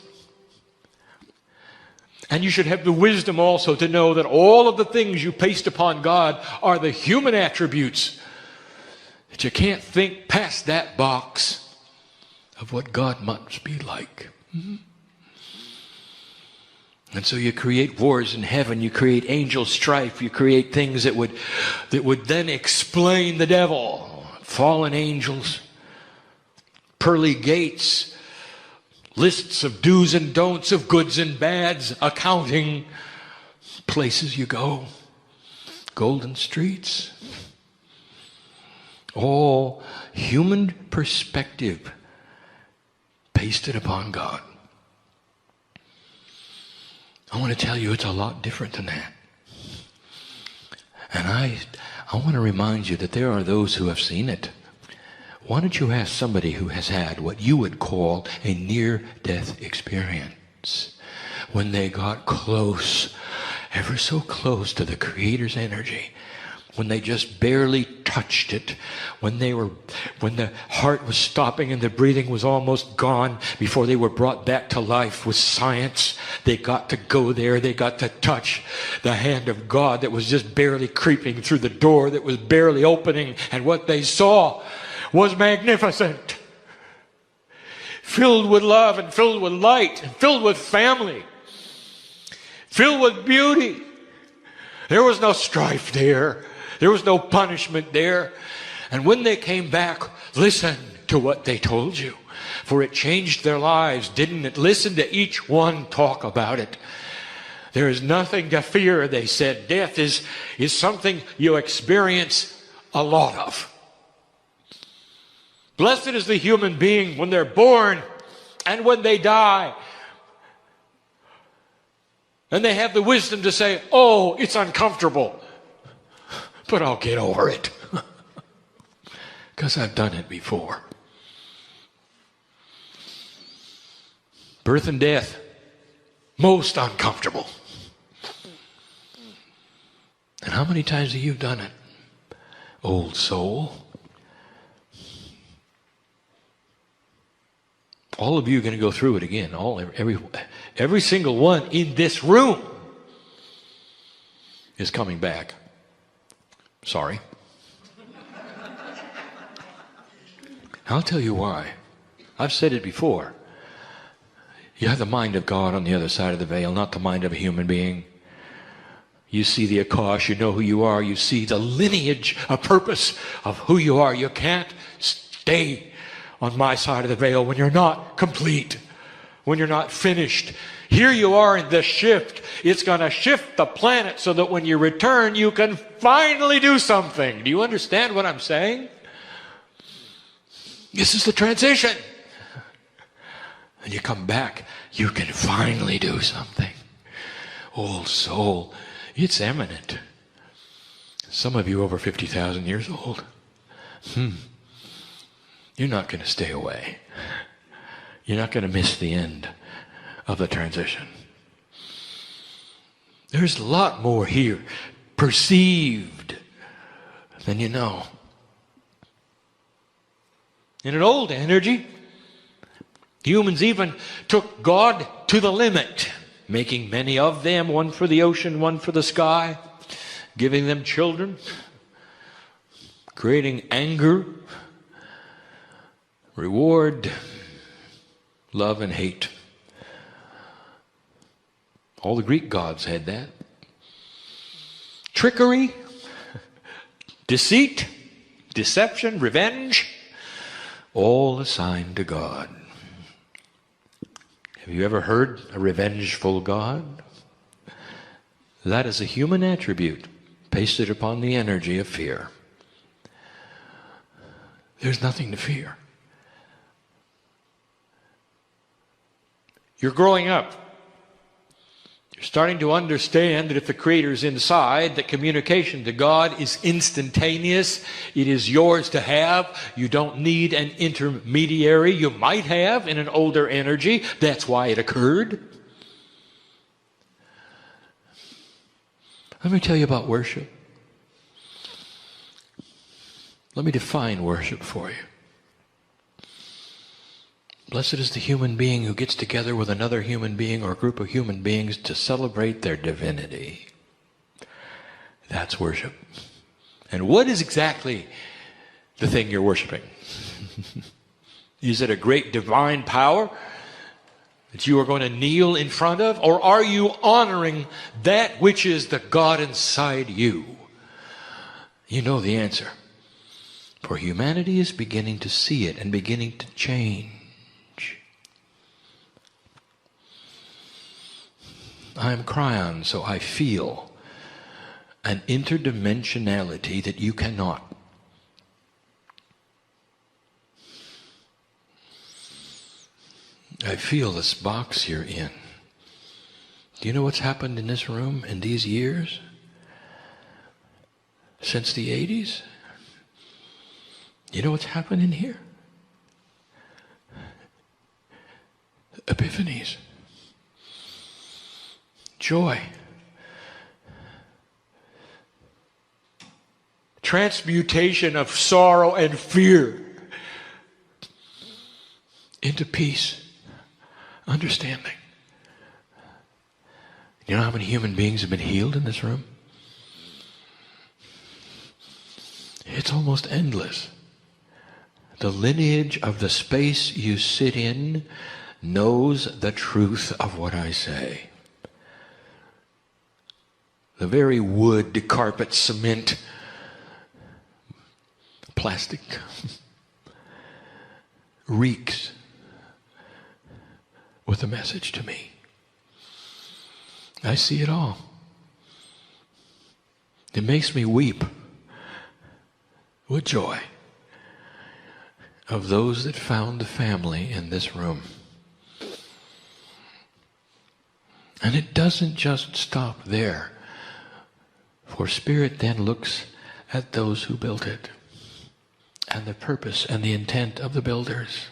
And you should have the wisdom also to know that all of the things you paste upon God are the human attributes. That you can't think past that box of what God must be like. Mm-hmm. And so you create wars in heaven, you create angel strife, you create things that would then explain the devil. Fallen angels, pearly gates, lists of do's and don'ts, of goods and bads, accounting, places you go, golden streets. All human perspective pasted upon God. I want to tell you it's a lot different than that. And I want to remind you that there are those who have seen it. Why don't you ask somebody who has had what you would call a near-death experience, when they got close, ever so close to the Creator's energy, when they just barely touched it, when the heart was stopping and the breathing was almost gone, before they were brought back to life with science. They got to go there. They got to touch the hand of God that was just barely creeping through the door that was barely opening, and what they saw was magnificent, filled with love and filled with light and filled with family, filled with beauty. There was no strife there. There was no punishment there. And when they came back, listen to what they told you, for it changed their lives, didn't it? Listen to each one talk about it. There is nothing to fear, they said. Death is something you experience a lot of. Blessed is the human being when they're born and when they die. And they have the wisdom to say, oh, it's uncomfortable, but I'll get over it. Because I've done it before. Birth and death, most uncomfortable. And how many times have you done it, old soul? All of you are going to go through it again. Every single one in this room is coming back. Sorry. I'll tell you why. I've said it before. You have the mind of God on the other side of the veil, not the mind of a human being. You see the Akash, you know who you are, you see the lineage, a purpose of who you are. You can't stay on my side of the veil when you're not complete, when you're not finished. Here you are in this shift. It's going to shift the planet so that when you return, you can finally do something. Do you understand what I'm saying? This is the transition. And you come back, you can finally do something. Old soul, it's eminent. Some of you over 50,000 years old. You're not going to stay away. You're not going to miss the end of the transition. There's a lot more here, perceived, than you know. In an old energy, humans even took God to the limit, making many of them, one for the ocean, one for the sky, giving them children, creating anger, reward, love and hate. All the Greek gods had that. Trickery, deceit, deception, revenge, all assigned to God. Have you ever heard a revengeful God? That is a human attribute pasted upon the energy of fear. There's nothing to fear. You're growing up. You're starting to understand that if the Creator's inside, that communication to God is instantaneous. It is yours to have. You don't need an intermediary. You might have in an older energy. That's why it occurred. Let me tell you about worship. Let me define worship for you. Blessed is the human being who gets together with another human being or a group of human beings to celebrate their divinity. That's worship. And what is exactly the thing you're worshiping? Is it a great divine power that you are going to kneel in front of? Or are you honoring that which is the God inside you? You know the answer. For humanity is beginning to see it and beginning to change. I am Kryon, so I feel an interdimensionality that you cannot. I feel this box you're in. Do you know what's happened in this room in these years? Since the 80s? You know what's happened in here? Epiphanies. Joy. Transmutation of sorrow and fear into peace, understanding. You know how many human beings have been healed in this room? It's almost endless. The lineage of the space you sit in knows the truth of what I say. The very wood, carpet, cement, plastic reeks with a message to me. I see it all. It makes me weep with joy of those that found the family in this room. And it doesn't just stop there. For Spirit then looks at those who built it and the purpose and the intent of the builders.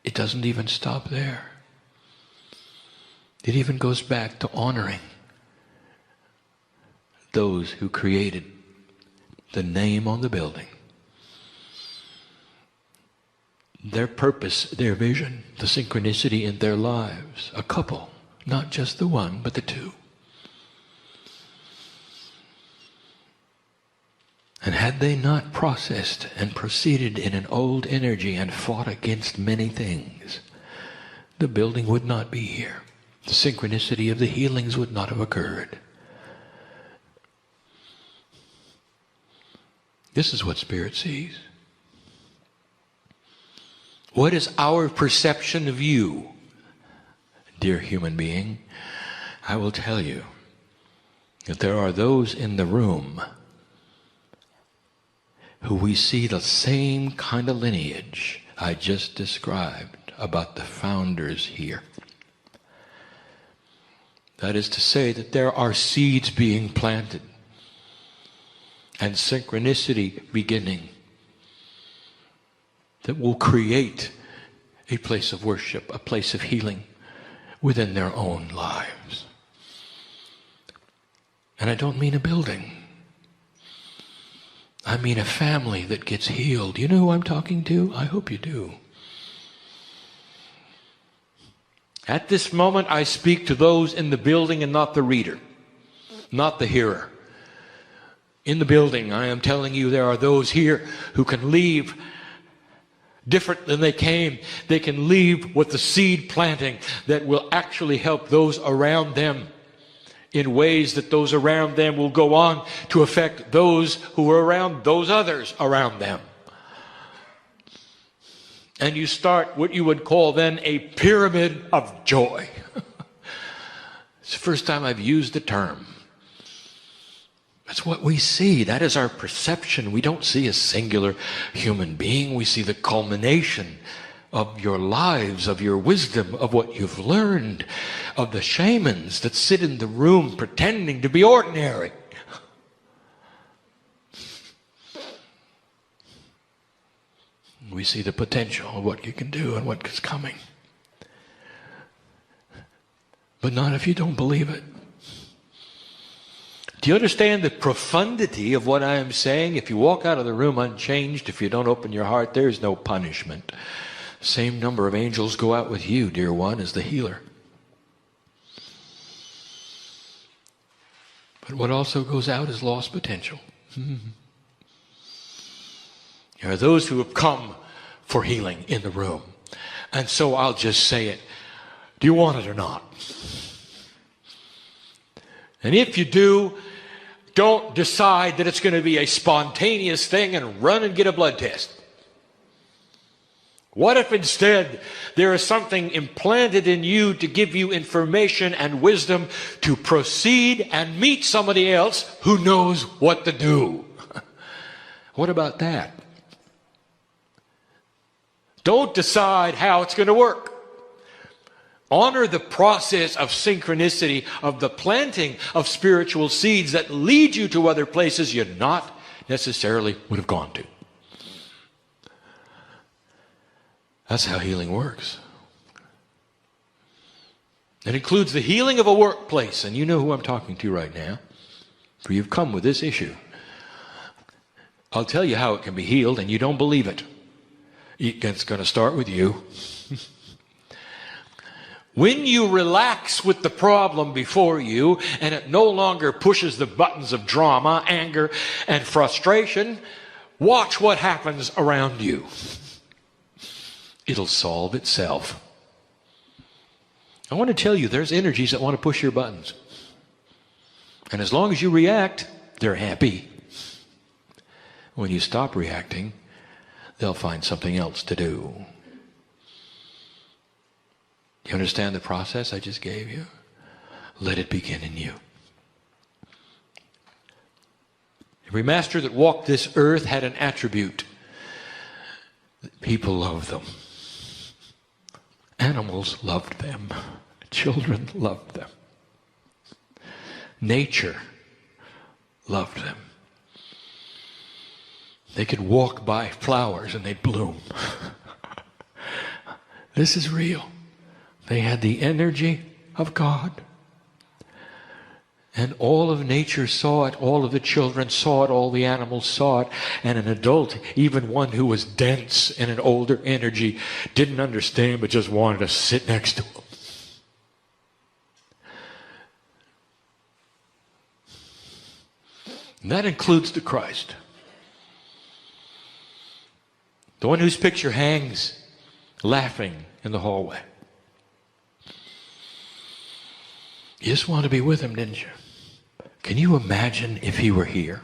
It doesn't even stop there. It even goes back to honoring those who created the name on the building, their purpose, their vision, the synchronicity in their lives. A couple, not just the one, but the two. And had they not processed and proceeded in an old energy and fought against many things, the building would not be here. The synchronicity of the healings would not have occurred. This is what Spirit sees. What is our perception of you, dear human being? I will tell you that there are those in the room who we see the same kind of lineage I just described about the founders here. That is to say that there are seeds being planted and synchronicity beginning that will create a place of worship, a place of healing within their own lives. And I don't mean a building. I mean a family that gets healed. You know who I'm talking to? I hope you do. At this moment, I speak to those in the building and not the reader, not the hearer. In the building, I am telling you, there are those here who can leave different than they came. They can leave with the seed planting that will actually help those around them in ways that those around them will go on to affect those who are around those others around them. And you start what you would call then a pyramid of joy. It's the first time I've used the term. That's what we see. That is our perception. We don't see a singular human being. We see the culmination of your lives, of your wisdom, of what you've learned, of the shamans that sit in the room pretending to be ordinary. We see the potential of what you can do and what is coming. But not if you don't believe it. Do you understand the profundity of what I am saying? If you walk out of the room unchanged, if you don't open your heart, there is no punishment. Same number of angels go out with you, dear one, as the healer. But what also goes out is lost potential. There are those who have come for healing in the room. And so I'll just say it. Do you want it or not? And if you do, don't decide that it's going to be a spontaneous thing and run and get a blood test. What if instead there is something implanted in you to give you information and wisdom to proceed and meet somebody else who knows what to do? What about that? Don't decide how it's going to work. Honor the process of synchronicity, of the planting of spiritual seeds that lead you to other places you not necessarily would have gone to. That's how healing works. It includes the healing of a workplace, and you know who I'm talking to right now, for you've come with this issue. I'll tell you how it can be healed, and you don't believe it. It's going to start with you. When you relax with the problem before you and it no longer pushes the buttons of drama, anger, and frustration, watch what happens around you. It'll solve itself. I want to tell you, there's energies that want to push your buttons. And as long as you react, they're happy. When you stop reacting, they'll find something else to do. You understand the process I just gave you? Let it begin in you. Every master that walked this earth had an attribute. People loved them. Animals loved them. Children loved them. Nature loved them. They could walk by flowers and they'd bloom. This is real. They had the energy of God. And all of nature saw it, all of the children saw it, all the animals saw it, and an adult, even one who was dense in an older energy, didn't understand but just wanted to sit next to him. And that includes the Christ. The one whose picture hangs laughing in the hallway. You just want to be with him, didn't you? Can you imagine if he were here?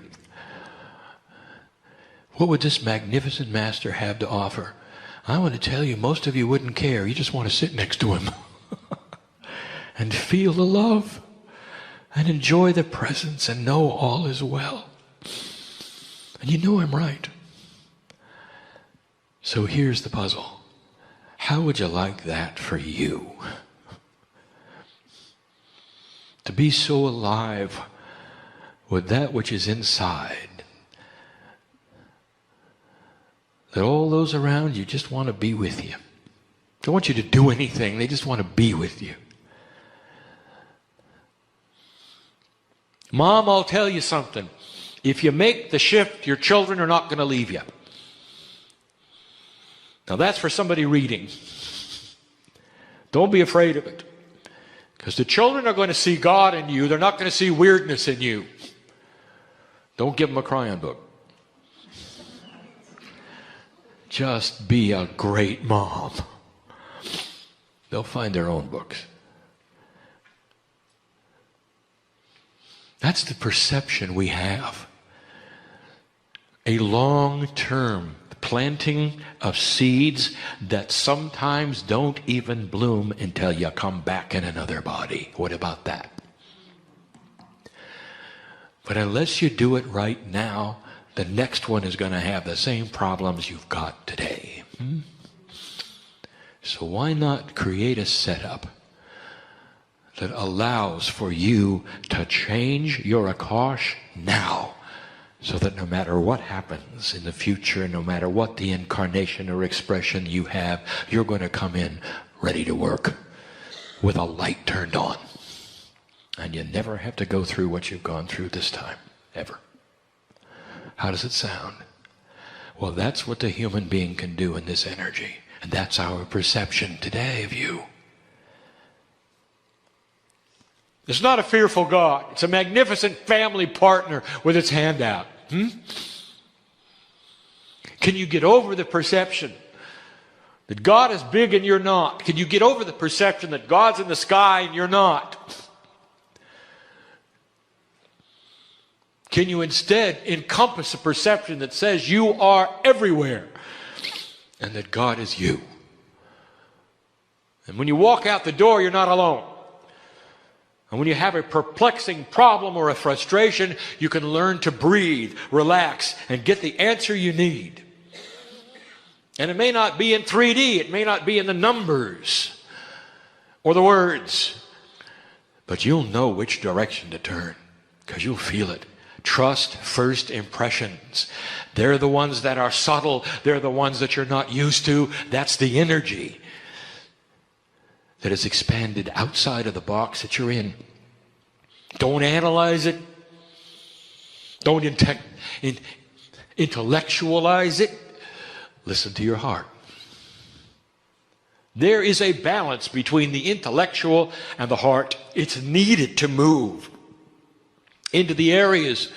What would this magnificent master have to offer? I want to tell you, most of you wouldn't care. You just want to sit next to him and feel the love and enjoy the presence and know all is well. And you know I'm right. So here's the puzzle. How would you like that for you? To be so alive with that which is inside that all those around you just want to be with you. Don't want you to do anything. They just want to be with you. Mom, I'll tell you something. If you make the shift, your children are not going to leave you. Now that's for somebody reading. Don't be afraid of it. Because the children are going to see God in you. They're not going to see weirdness in you. Don't give them a Kryon book. Just be a great mom. They'll find their own books. That's the perception we have. A long-term planting of seeds that sometimes don't even bloom until you come back in another body. What about that? But unless you do it right now, the next one is going to have the same problems you've got today. So why not create a setup that allows for you to change your Akash now, so that no matter what happens in the future, no matter what the incarnation or expression you have, you're going to come in ready to work with a light turned on. And you never have to go through what you've gone through this time, ever. How does it sound? Well, that's what the human being can do in this energy. And that's our perception today of you. It's not a fearful God. It's a magnificent family partner with its hand out. Can you get over the perception that God is big and you're not? Can you get over the perception that God's in the sky and you're not? Can you instead encompass a perception that says you are everywhere and that God is you? And when you walk out the door, you're not alone. And when you have a perplexing problem or a frustration, you can learn to breathe, relax, and get the answer you need. And it may not be in 3D, it may not be in the numbers or the words, but you'll know which direction to turn because you'll feel it. Trust first impressions. They're the ones that are subtle. They're the ones that you're not used to. That's the energy that is expanded outside of the box that you're in. Don't analyze it. Don't intellectualize it. Listen to your heart. There is a balance between the intellectual and the heart. It's needed to move into the areas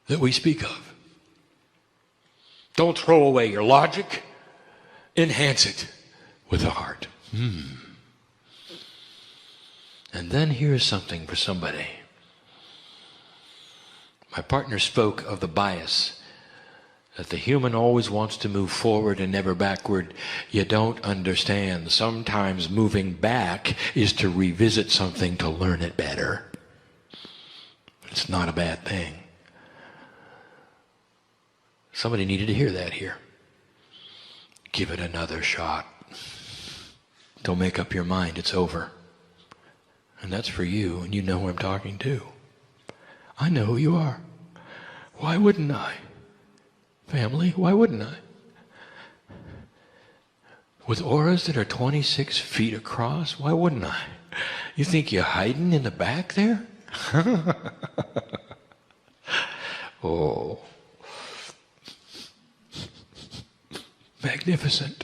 that we speak of. Don't throw away your logic. Enhance it with the heart. And then here's something for somebody. My partner spoke of the bias that the human always wants to move forward and never backward. You don't understand. Sometimes moving back is to revisit something to learn it better. It's not a bad thing. Somebody needed to hear that here. Give it another shot. Don't make up your mind. It's over. And that's for you, and you know who I'm talking to. I know who you are. Why wouldn't I? Family, why wouldn't I? With auras that are 26 feet across, why wouldn't I? You think you're hiding in the back there? Oh. Magnificent.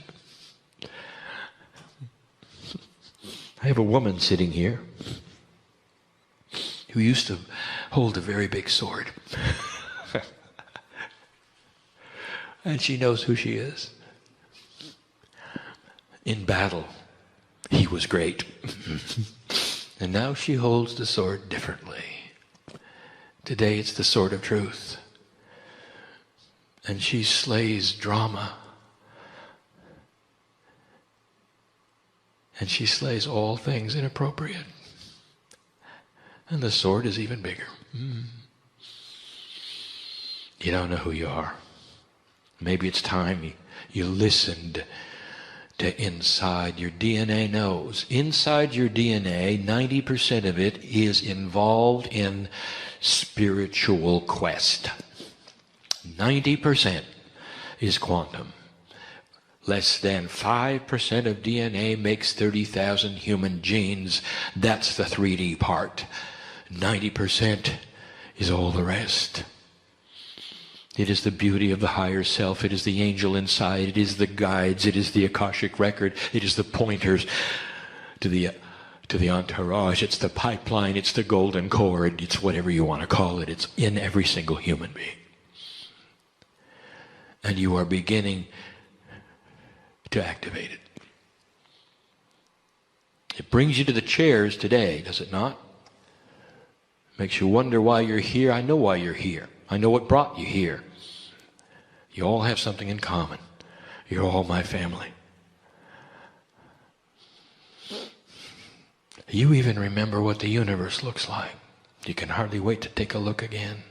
I have a woman sitting here who used to hold a very big sword. And she knows who she is. In battle, he was great. And now she holds the sword differently. Today it's the sword of truth. And she slays drama. And she slays all things inappropriate. And the sword is even bigger. You don't know who you are. Maybe it's time you listened to inside. Your DNA knows. Inside your DNA, 90% of it is involved in spiritual quest. 90% is quantum. Less than 5% of DNA makes 30,000 human genes. That's the 3D part. 90% is all the rest. It is the beauty of the higher self. It is the angel inside. It is the guides. It is the Akashic record. It is the pointers to the entourage. It's the pipeline. It's the golden cord. It's whatever you want to call it. It's in every single human being. And you are beginning to activate it. It brings you to the chairs today, does it not? Makes you wonder why you're here. I know why you're here. I know what brought you here. You all have something in common. You're all my family. You even remember what the universe looks like. You can hardly wait to take a look again.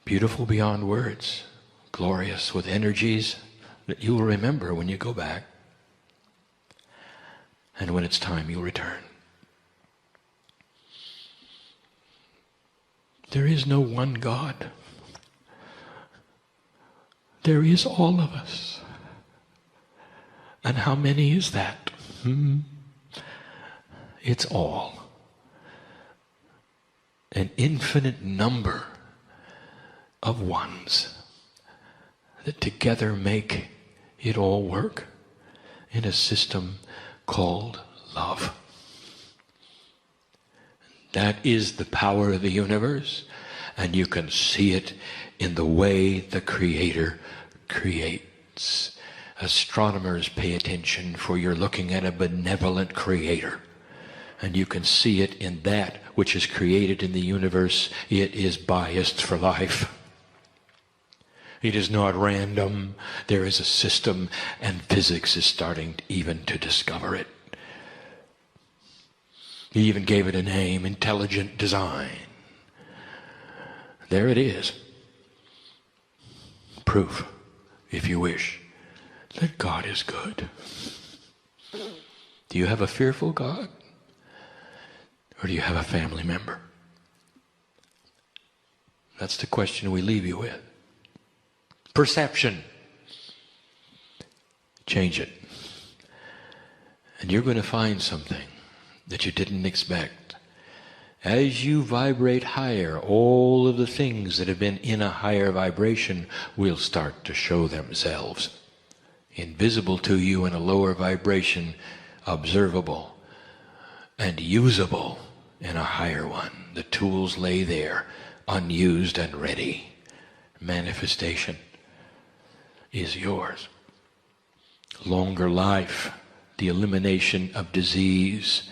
Beautiful beyond words. Glorious with energies that you will remember when you go back. And when it's time, you'll return. There is no one God. There is all of us. And how many is that? It's all. An infinite number of ones that together make it all work in a system called love. That is the power of the universe, and you can see it in the way the Creator creates. Astronomers pay attention, for you're looking at a benevolent Creator. And you can see it in that which is created in the universe. It is biased for life. It is not random. There is a system, and physics is starting even to discover it. He even gave it a name, intelligent design. There it is. Proof, if you wish, that God is good. Do you have a fearful God? Or do you have a family member? That's the question we leave you with. Perception. Change it. And you're going to find something that you didn't expect. As you vibrate higher, all of the things that have been in a higher vibration will start to show themselves. Invisible to you in a lower vibration, observable and usable in a higher one. The tools lay there, unused and ready. Manifestation is yours. Longer life, the elimination of disease,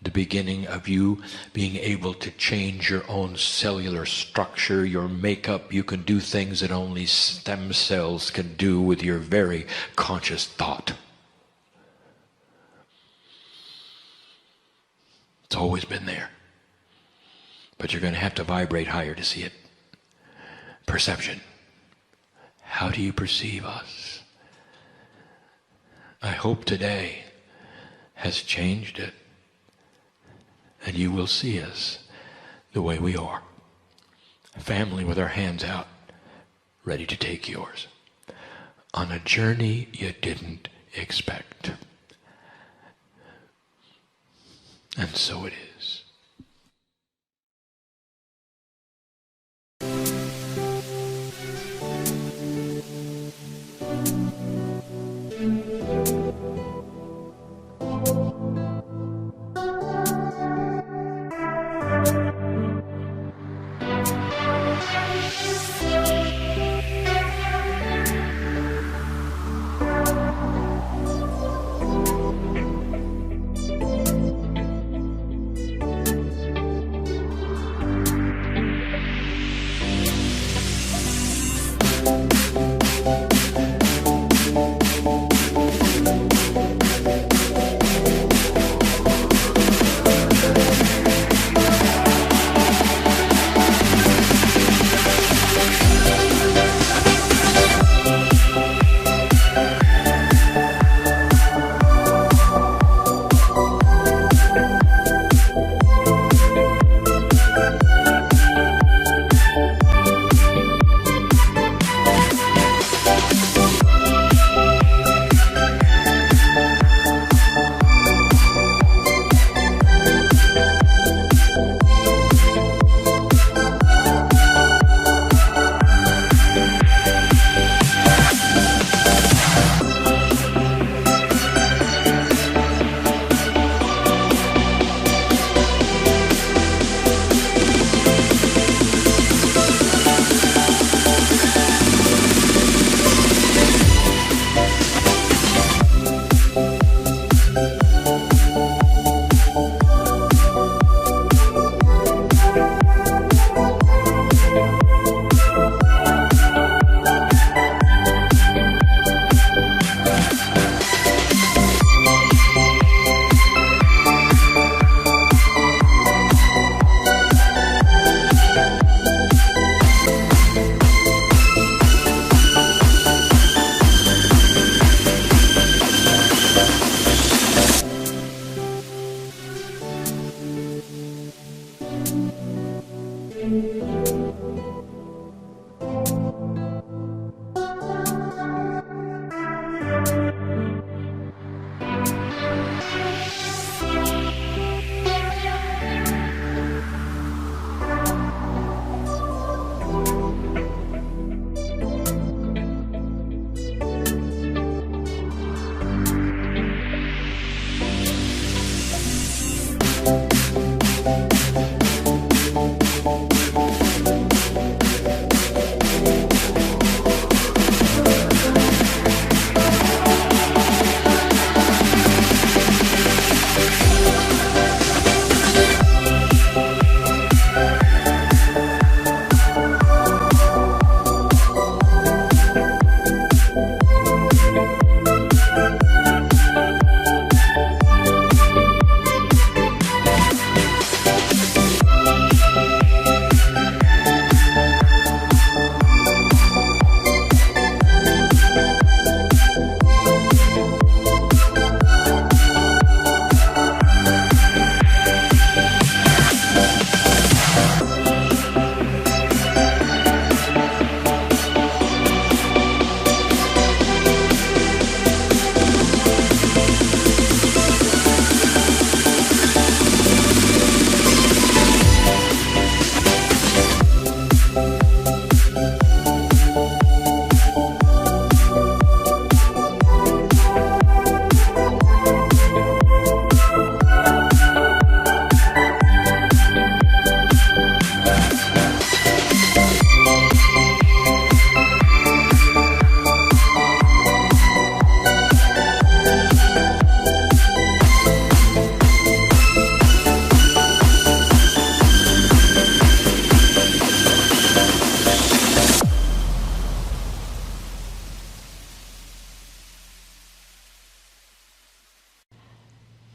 the beginning of you being able to change your own cellular structure, your makeup. You can do things that only stem cells can do with your very conscious thought. It's always been there. But you're going to have to vibrate higher to see it. Perception. How do you perceive us? I hope today has changed it. And you will see us the way we are. Family with our hands out, ready to take yours. On a journey you didn't expect. And so it is.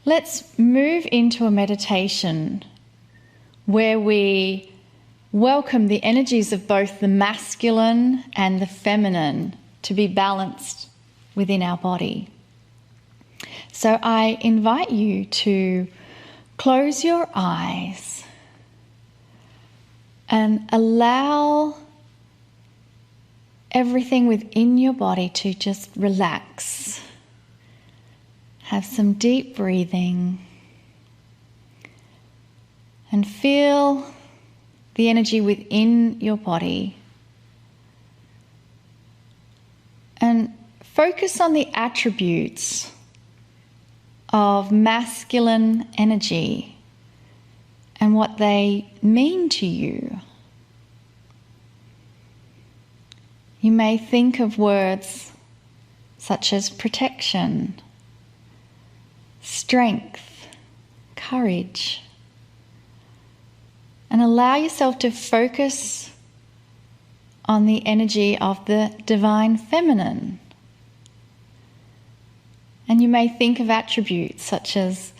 let's move into a meditation where we welcome the energies of both the masculine and the feminine to be balanced within our body. So I invite you to close your eyes and allow everything within your body to just relax. Have some deep breathing and feel the energy within your body. And focus on the attributes of masculine energy and what they mean to you. You may think of words such as protection, strength, courage, and allow yourself to focus on the energy of the divine feminine. And you may think of attributes such as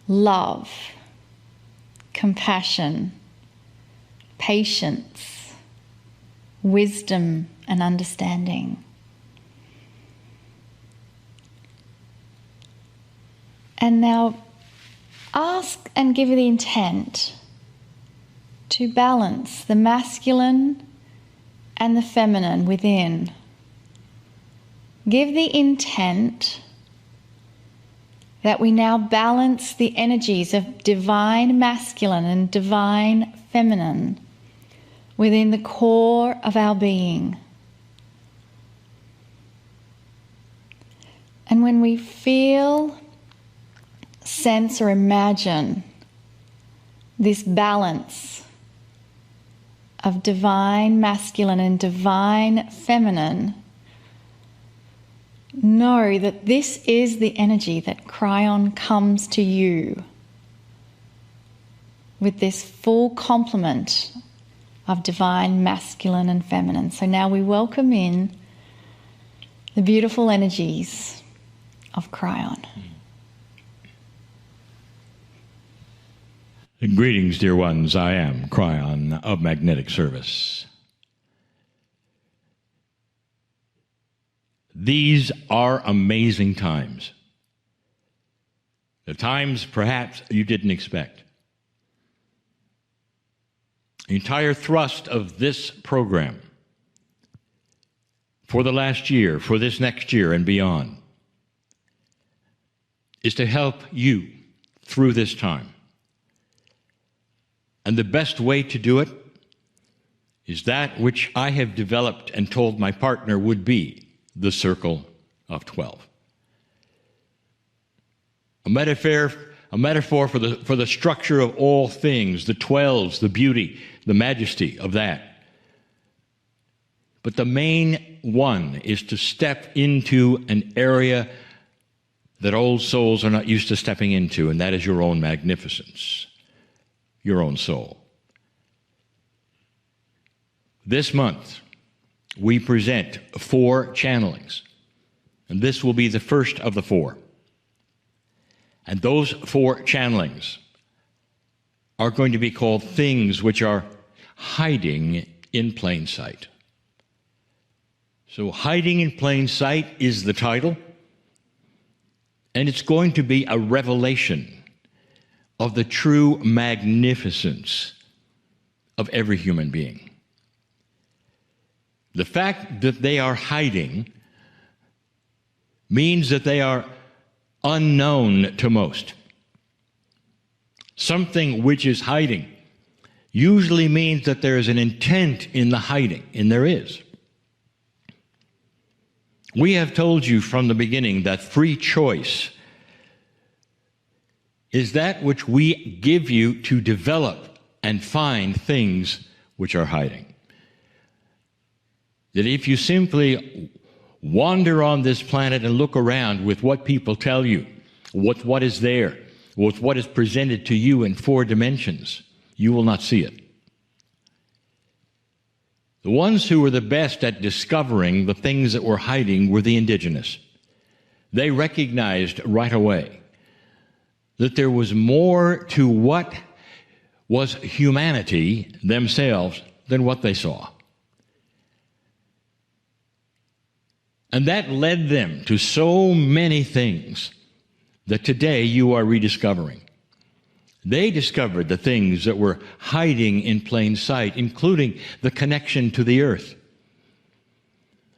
love, compassion, patience, wisdom, and understanding. And now ask and give the intent to balance the masculine and the feminine within. Give the intent that we now balance the energies of divine masculine and divine feminine within the core of our being. And when we feel, sense, or imagine this balance of divine masculine and divine feminine, know that this is the energy that Kryon comes to you with this full complement of divine masculine and feminine. So now we welcome in the beautiful energies of Kryon. Greetings, dear ones. I am Kryon of Magnetic Service. These are amazing times. The times perhaps you didn't expect. The entire thrust of this program for the last year, for this next year and beyond, is to help you through this time. And the best way to do it is that which I have developed and told my partner would be the Circle of 12. A metaphor for the structure of all things, the 12s, the beauty, the majesty of that. But the main one is to step into an area that old souls are not used to stepping into, and that is your own magnificence, your own soul. This month, we present 4 channelings, and this will be the first of the 4. And those 4 channelings are going to be called things which are hiding in plain sight. So hiding in plain sight is the title, and it's going to be a revelation of the true magnificence of every human being. The fact that they are hiding means that they are unknown to most. Something which is hiding usually means that there is an intent in the hiding, and there is. We have told you from the beginning that free choice is that which we give you to develop and find things which are hiding. That if you simply wander on this planet and look around with what people tell you, with what is there, with what is presented to you in 4 dimensions, you will not see it. The ones who were the best at discovering the things that were hiding were the indigenous. They recognized right away that there was more to what was humanity themselves than what they saw. And that led them to so many things that today you are rediscovering. They discovered the things that were hiding in plain sight, including the connection to the earth,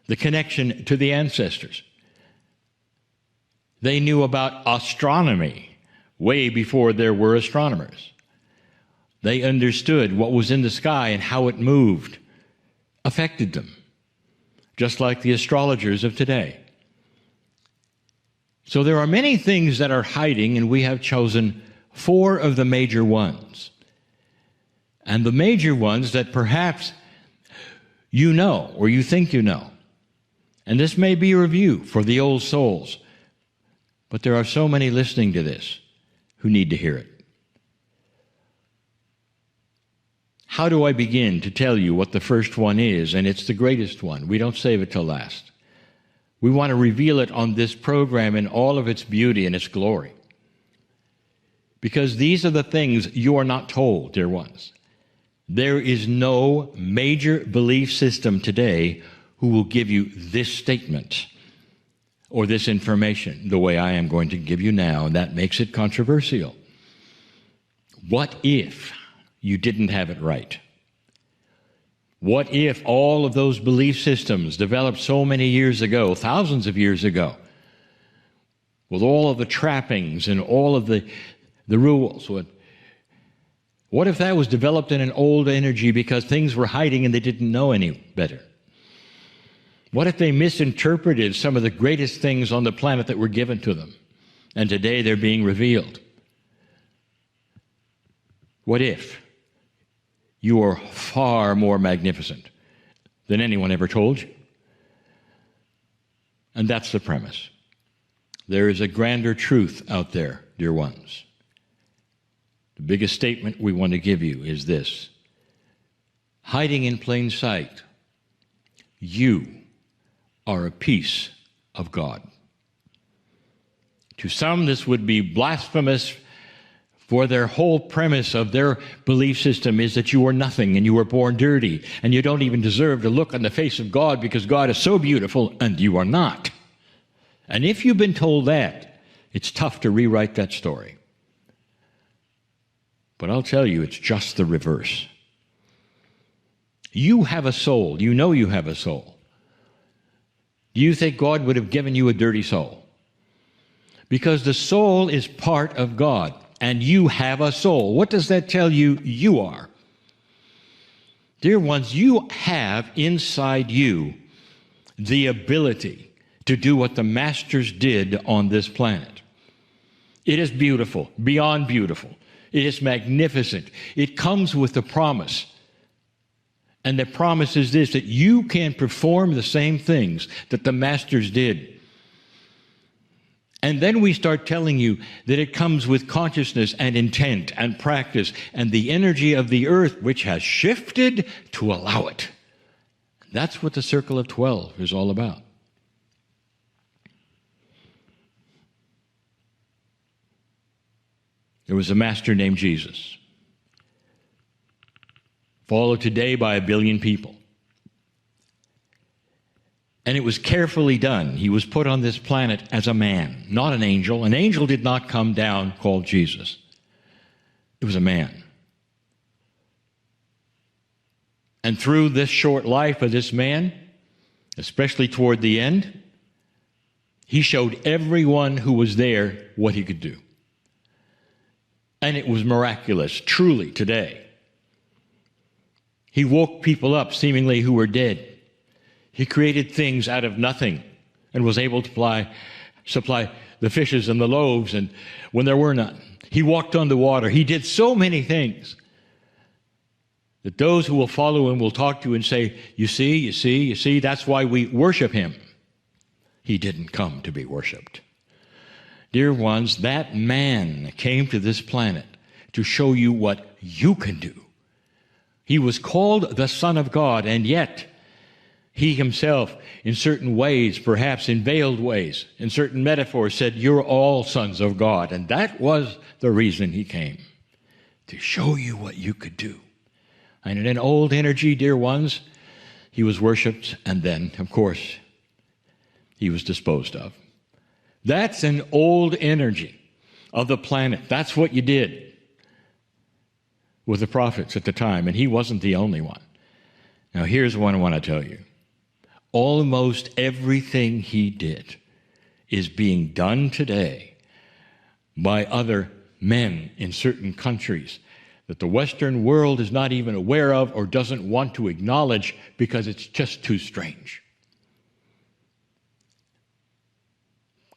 the connection to the ancestors. They knew about astronomy way before there were astronomers. They understood what was in the sky and how it moved, affected them, just like the astrologers of today. So there are many things that are hiding, and we have chosen 4 of the major ones. And the major ones that perhaps you know, or you think you know. And this may be a review for the old souls, but there are so many listening to this who need to hear it. How do I begin to tell you what the first one is? And it's the greatest one. We don't save it till last. We want to reveal it on this program in all of its beauty and its glory. Because these are the things you are not told, dear ones. There is no major belief system today who will give you this statement or this information the way I am going to give you now, and that makes it controversial. What if you didn't have it right? What if all of those belief systems developed so many years ago, thousands of years ago, with all of the trappings and all of the rules? What if that was developed in an old energy because things were hiding and they didn't know any better? What if they misinterpreted some of the greatest things on the planet that were given to them, and today they're being revealed? What if you are far more magnificent than anyone ever told you? And that's the premise. There is a grander truth out there, dear ones. The biggest statement we want to give you is this: hiding in plain sight, you are a piece of God. To some, this would be blasphemous, for their whole premise of their belief system is that you are nothing and you were born dirty and you don't even deserve to look on the face of God because God is so beautiful and you are not. And if you've been told that, it's tough to rewrite that story. But I'll tell you, it's just the reverse. You have a soul. You know you have a soul. Do you think God would have given you a dirty soul? Because the soul is part of God, and you have a soul. What does that tell you you are? Dear ones, you have inside you the ability to do what the masters did on this planet. It is beautiful, beyond beautiful. It is magnificent. It comes with the promise. And the promise is this, that you can perform the same things that the masters did. And then we start telling you that it comes with consciousness and intent and practice and the energy of the earth, which has shifted to allow it. That's what the Circle of 12 is all about. There was a master named Jesus, followed today by 1 billion people. And it was carefully done. He was put on this planet as a man, not an angel. An angel did not come down called Jesus. It was a man. And through this short life of this man, especially toward the end, he showed everyone who was there what he could do. And it was miraculous, truly, today. He woke people up, seemingly, who were dead. He created things out of nothing and was able to supply the fishes and the loaves and when there were none. He walked on the water. He did so many things that those who will follow him will talk to and say, you see, that's why we worship him. He didn't come to be worshiped. Dear ones, that man came to this planet to show you what you can do. He was called the Son of God, and yet He himself, in certain ways, perhaps in veiled ways, in certain metaphors, said, "You're all sons of God." And that was the reason he came, to show you what you could do. And in an old energy, dear ones, he was worshipped, and then, of course, he was disposed of. That's an old energy of the planet. That's what you did with the prophets at the time, and he wasn't the only one. Now, here's what I want to tell you. Almost everything he did is being done today by other men in certain countries that the Western world is not even aware of or doesn't want to acknowledge because it's just too strange.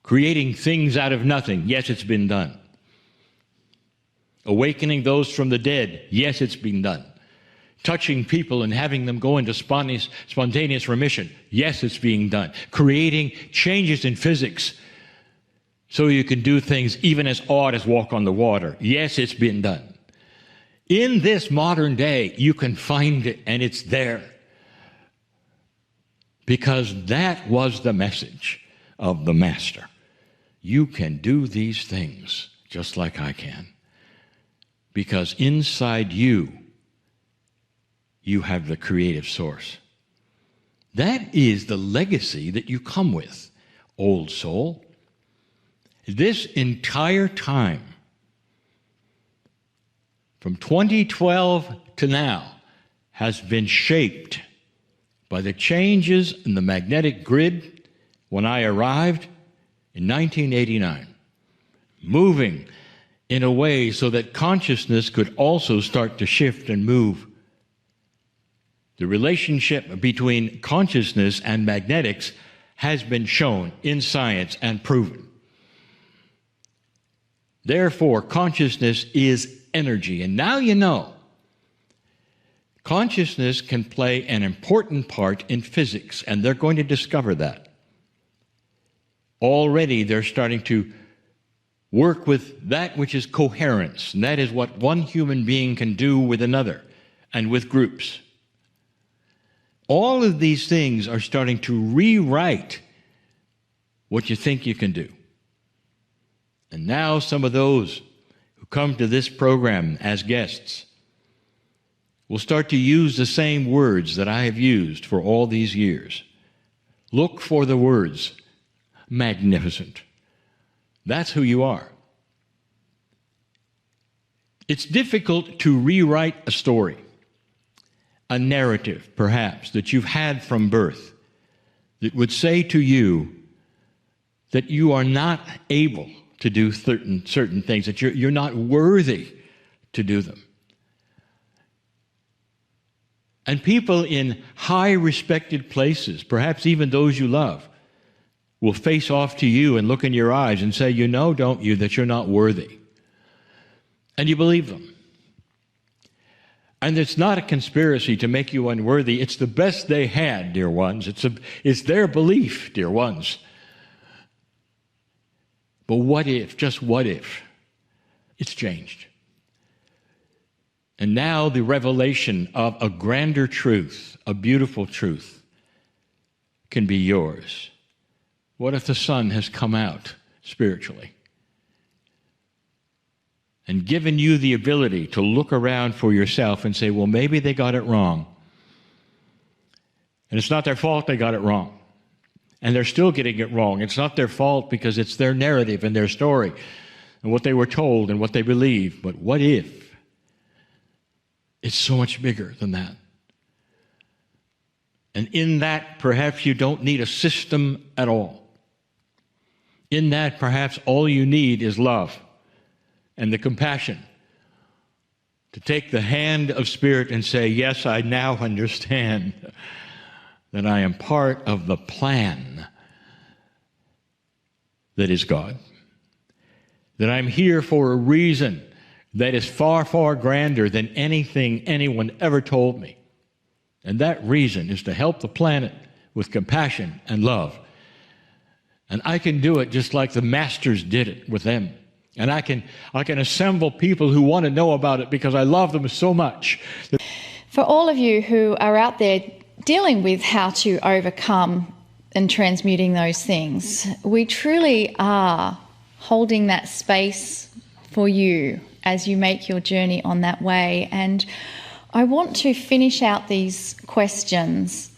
Creating things out of nothing, yes, it's been done. Awakening those from the dead, yes, it's been done. Touching people and having them go into spontaneous remission, yes, it's being done. Creating changes in physics so you can do things even as odd as walk on the water, yes, it's been done. In this modern day, you can find it, and it's there. Because that was the message of the Master. You can do these things just like I can. Because inside you, you have the creative source. That is the legacy that you come with, old soul. This entire time, from 2012 to now, has been shaped by the changes in the magnetic grid when I arrived in 1989, moving in a way so that consciousness could also start to shift and move. The relationship between consciousness and magnetics has been shown in science and proven. Therefore, consciousness is energy. And now you know, consciousness can play an important part in physics, and they're going to discover that. Already they're starting to work with that which is coherence, and that is what one human being can do with another and with groups. All of these things are starting to rewrite what you think you can do. And now some of those who come to this program as guests will start to use the same words that I have used for all these years. Look for the words magnificent. That's who you are. It's difficult to rewrite a story, a narrative, perhaps, that you've had from birth that would say to you that you are not able to do certain things, that you're not worthy to do them. And people in high respected places, perhaps even those you love, will face off to you and look in your eyes and say, "You know, don't you, that you're not worthy?" And you believe them. And it's not a conspiracy to make you unworthy. It's the best they had, dear ones. It's their belief, dear ones. But what if, just what if, it's changed? And now the revelation of a grander truth, a beautiful truth, can be yours. What if the sun has come out spiritually and given you the ability to look around for yourself and say, well, maybe they got it wrong. And it's not their fault they got it wrong. And they're still getting it wrong. It's not their fault because it's their narrative and their story and what they were told and what they believe. But what if it's so much bigger than that? And in that, perhaps you don't need a system at all. In that, perhaps all you need is love and the compassion to take the hand of Spirit and say, yes, I now understand that I am part of the plan that is God, that I'm here for a reason that is far, far grander than anything anyone ever told me. And that reason is to help the planet with compassion and love. And I can do it just like the masters did it with them. And I can assemble people who want to know about it because I love them so much. For all of you who are out there dealing with how to overcome and transmuting those things, we truly are holding that space for you as you make your journey on that way. And I want to finish out these questions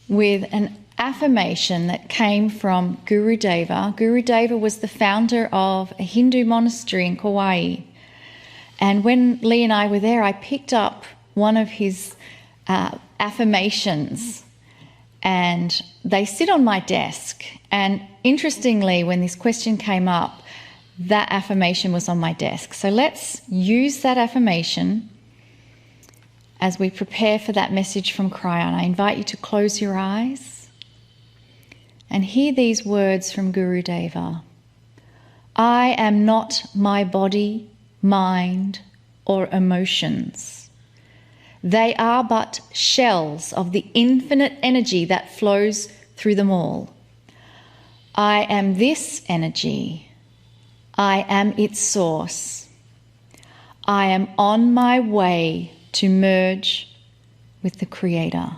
with an affirmation that came from Guru Deva. Guru Deva was the founder of a Hindu monastery in Kauai. And when Lee and I were there, I picked up one of his affirmations, and they sit on my desk. And interestingly, when this question came up, that affirmation was on my desk. So let's use that affirmation as we prepare for that message from Kryon. I invite you to close your eyes and hear these words from Guru Deva. I am not my body, mind, or emotions. They are but shells of the infinite energy that flows through them all. I am this energy. I am its source. I am on my way to merge with the Creator.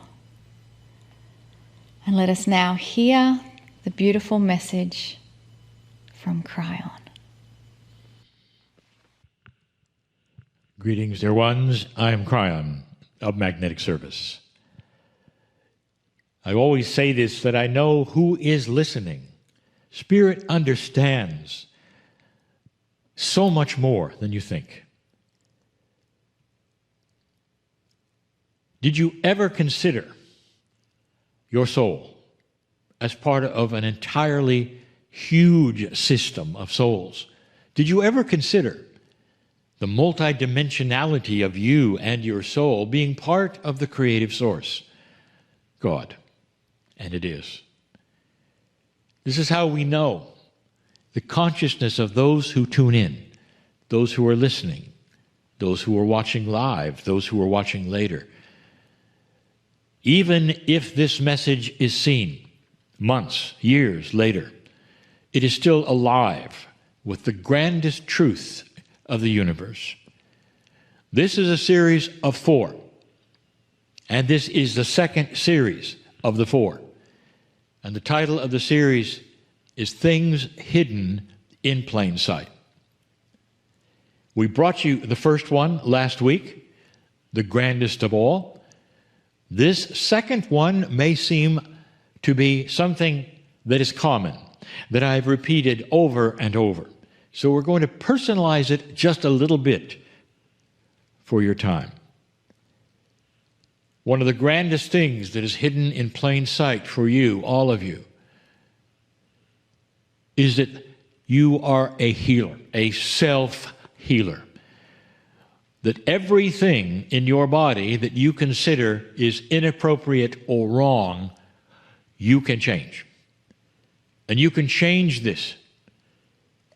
And let us now hear the beautiful message from Kryon. Greetings, dear ones. I am Kryon of Magnetic Service. I always say this, that I know who is listening. Spirit understands so much more than you think. Did you ever consider your soul as part of an entirely huge system of souls? Did you ever consider the multidimensionality of you and your soul being part of the creative source, God? And it is. This is how we know the consciousness of those who tune in, those who are listening, those who are watching live, those who are watching later. Even if this message is seen months, years later, it is still alive with the grandest truth of the universe. This is a series of 4, and this is the second series of the 4. And the title of the series is Things Hidden in Plain Sight. We brought you the first one last week, the grandest of all. This second one may seem to be something that is common, that I've repeated over and over. So we're going to personalize it just a little bit for your time. One of the grandest things that is hidden in plain sight for you, all of you, is that you are a healer, a self-healer. That everything in your body that you consider is inappropriate or wrong, you can change. And you can change this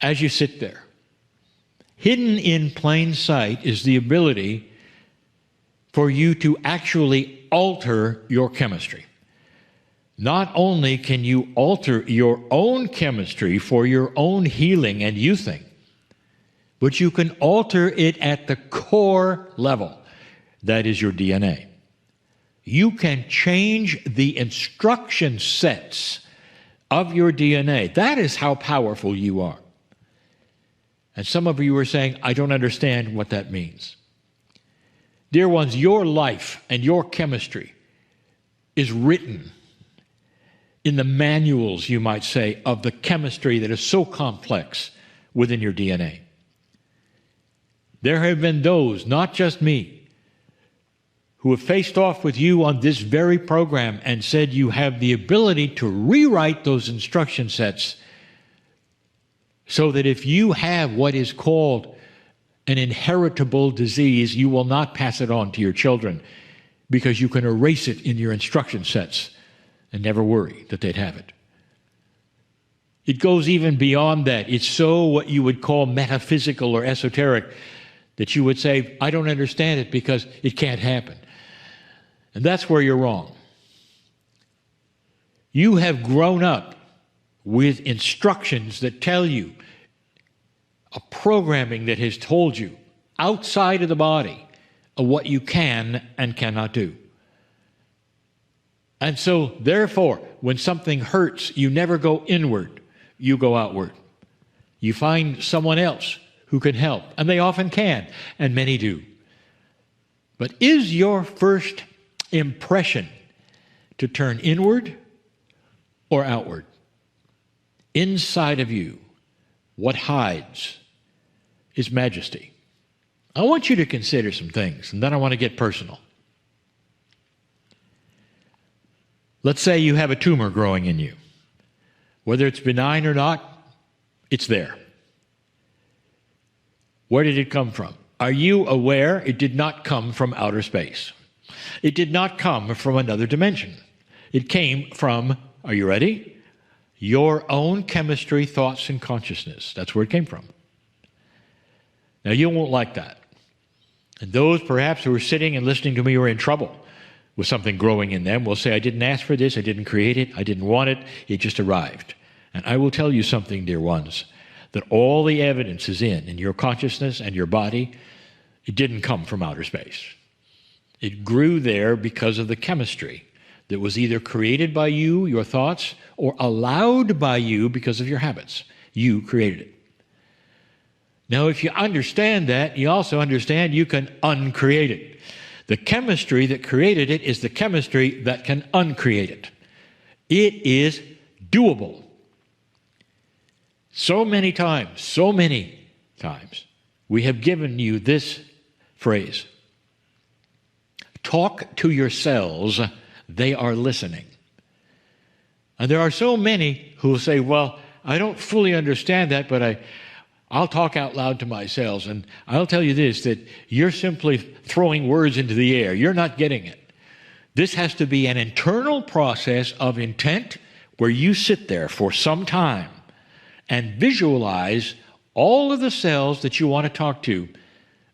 as you sit there. Hidden in plain sight is the ability for you to actually alter your chemistry. Not only can you alter your own chemistry for your own healing and youthing, but you can alter it at the core level. That is your DNA. You can change the instruction sets of your DNA. That is how powerful you are. And some of you are saying, I don't understand what that means. Dear ones, your life and your chemistry is written in the manuals, you might say, of the chemistry that is so complex within your DNA. There have been those, not just me, who have faced off with you on this very program and said you have the ability to rewrite those instruction sets so that if you have what is called an inheritable disease, you will not pass it on to your children because you can erase it in your instruction sets and never worry that they'd have it. It goes even beyond that. It's so what you would call metaphysical or esoteric that you would say, I don't understand it because it can't happen. And that's where you're wrong. You have grown up with instructions that tell you, a programming that has told you outside of the body of what you can and cannot do. And so, therefore, when something hurts, you never go inward, you go outward. You find someone else who can help, and they often can, and many do. But is your first impression to turn inward or outward? Inside of you, what hides is majesty. I want you to consider some things, and then I want to get personal. Let's say you have a tumor growing in you. Whether it's benign or not, it's there. Where did it come from? Are you aware it did not come from outer space? It did not come from another dimension. It came from, are you ready? Your own chemistry, thoughts, and consciousness. That's where it came from. Now, you won't like that. And those perhaps who are sitting and listening to me who are in trouble with something growing in them will say, I didn't ask for this, I didn't create it, I didn't want it, it just arrived. And I will tell you something, dear ones, that all the evidence is in your consciousness and your body. It didn't come from outer space. It grew there because of the chemistry that was either created by you, your thoughts, or allowed by you because of your habits. You created it. Now, if you understand that, you also understand you can uncreate it. The chemistry that created it is the chemistry that can uncreate it. It is doable. So many times, we have given you this phrase. Talk to your cells, they are listening. And there are so many who will say, well, I don't fully understand that, but I'll talk out loud to my cells, and I'll tell you this, that you're simply throwing words into the air. You're not getting it. This has to be an internal process of intent where you sit there for some time and visualize all of the cells that you want to talk to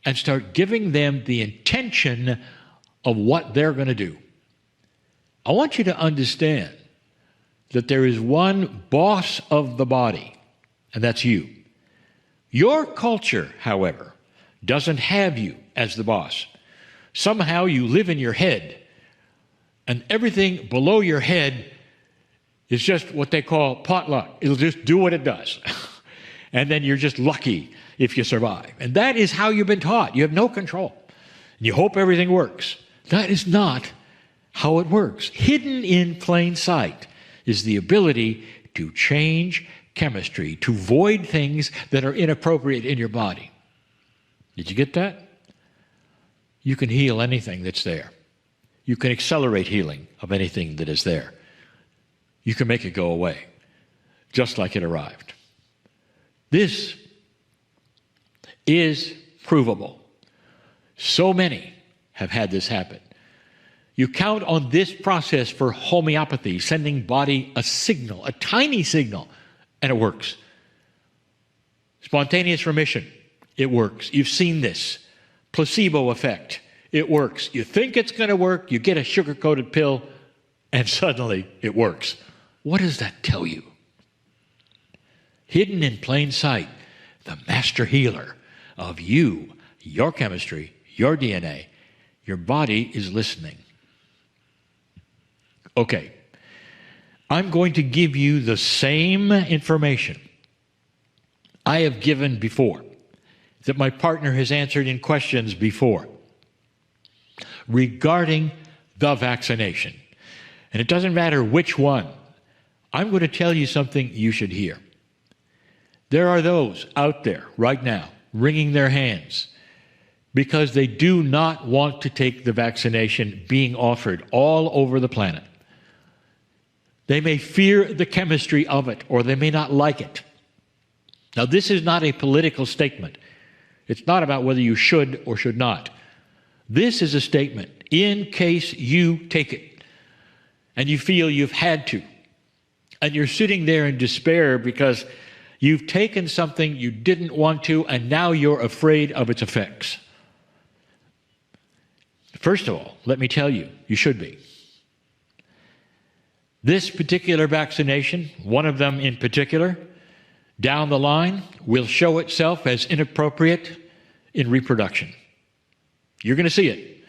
and start giving them the intention of what they're going to do. I want you to understand that there is one boss of the body, and that's you. Your culture, however, doesn't have you as the boss. Somehow you live in your head, and everything below your head is just what they call potluck. It'll just do what it does. And then you're just lucky if you survive. And that is how you've been taught. You have no control. And you hope everything works. That is not how it works. Hidden in plain sight is the ability to change chemistry, to void things that are inappropriate in your body. Did you get that? You can heal anything that's there. You can accelerate healing of anything that is there. You can make it go away, just like it arrived. This is provable. So many have had this happen. You count on this process for homeopathy, sending body a signal, a tiny signal, and it works. Spontaneous remission, it works. You've seen this. Placebo effect, it works. You think it's going to work, you get a sugar-coated pill, and suddenly it works. What does that tell you? Hidden in plain sight, the master healer of you, your chemistry, your DNA, your body is listening. Okay, I'm going to give you the same information I have given before, that my partner has answered in questions before, regarding the vaccination. And it doesn't matter which one. I'm going to tell you something you should hear. There are those out there right now wringing their hands because they do not want to take the vaccination being offered all over the planet. They may fear the chemistry of it, or they may not like it. Now, this is not a political statement. It's not about whether you should or should not. This is a statement in case you take it and you feel you've had to, and you're sitting there in despair because you've taken something you didn't want to, and now you're afraid of its effects. First of all, let me tell you, you should be. This particular vaccination, one of them in particular, down the line will show itself as inappropriate in reproduction. You're going to see it.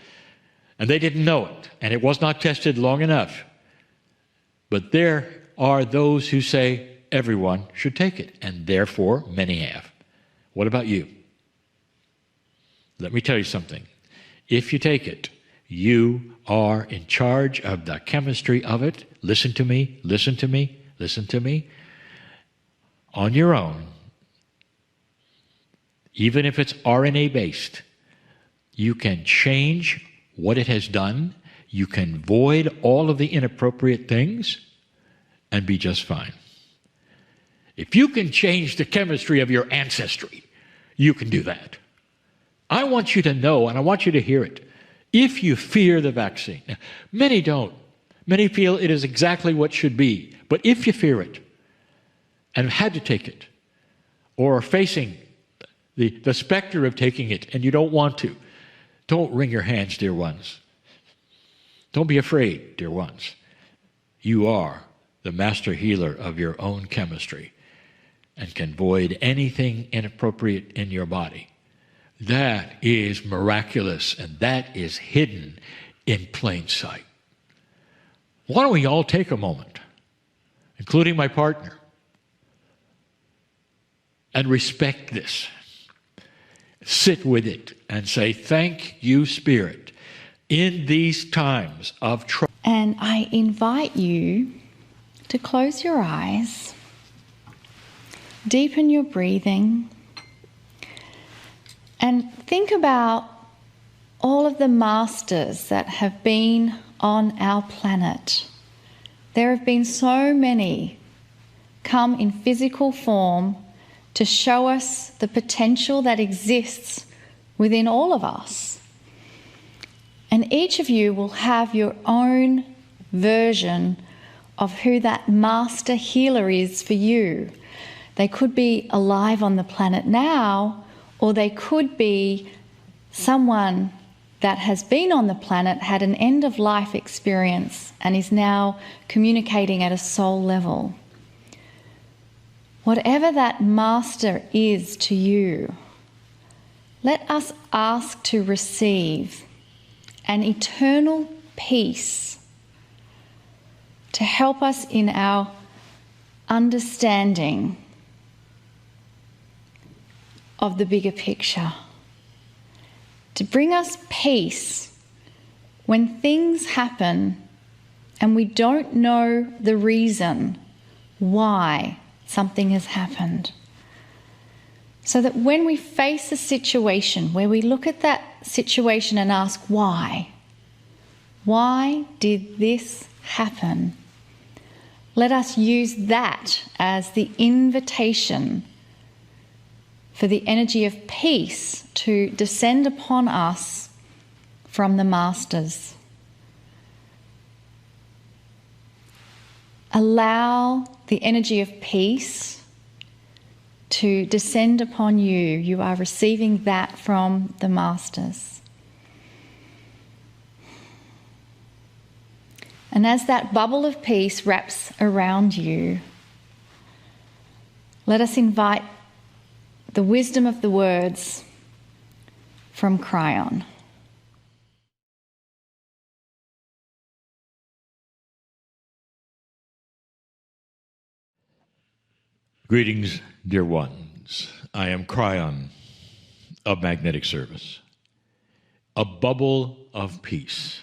And they didn't know it, and it was not tested long enough But there are those who say everyone should take it, and therefore many have. What about you? Let me tell you something. If you take it, you are in charge of the chemistry of it. Listen to me, listen to me, listen to me. On your own, even if it's RNA-based, you can change what it has done. You can void all of the inappropriate things and be just fine. If you can change the chemistry of your ancestry, you can do that. I want you to know, and I want you to hear it. If you fear the vaccine, now, many don't. Many feel it is exactly what should be. But if you fear it and had to take it, or are facing the specter of taking it and you don't want to, don't wring your hands, dear ones. Don't be afraid, dear ones. You are the master healer of your own chemistry and can void anything inappropriate in your body. That is miraculous, and that is hidden in plain sight. Why don't we all take a moment, including my partner, and respect this. Sit with it and say, thank you, Spirit, in these times of trouble. And I invite you to close your eyes, deepen your breathing, and think about all of the masters that have been on our planet. There have been so many come in physical form to show us the potential that exists within all of us. And each of you will have your own version of who that master healer is for you. They could be alive on the planet now, or they could be someone that has been on the planet, had an end-of-life experience, and is now communicating at a soul level. Whatever that master is to you, let us ask to receive an eternal peace to help us in our understanding of the bigger picture, to bring us peace when things happen and we don't know the reason why something has happened. So that when we face a situation where we look at that situation and ask, why did this happen? Let us use that as the invitation for the energy of peace to descend upon us from the masters. Allow the energy of peace to descend upon you. You are receiving that from the masters. And as that bubble of peace wraps around you, let us invite the wisdom of the words from Kryon. Greetings, dear ones. I am Kryon of Magnetic Service. A bubble of peace.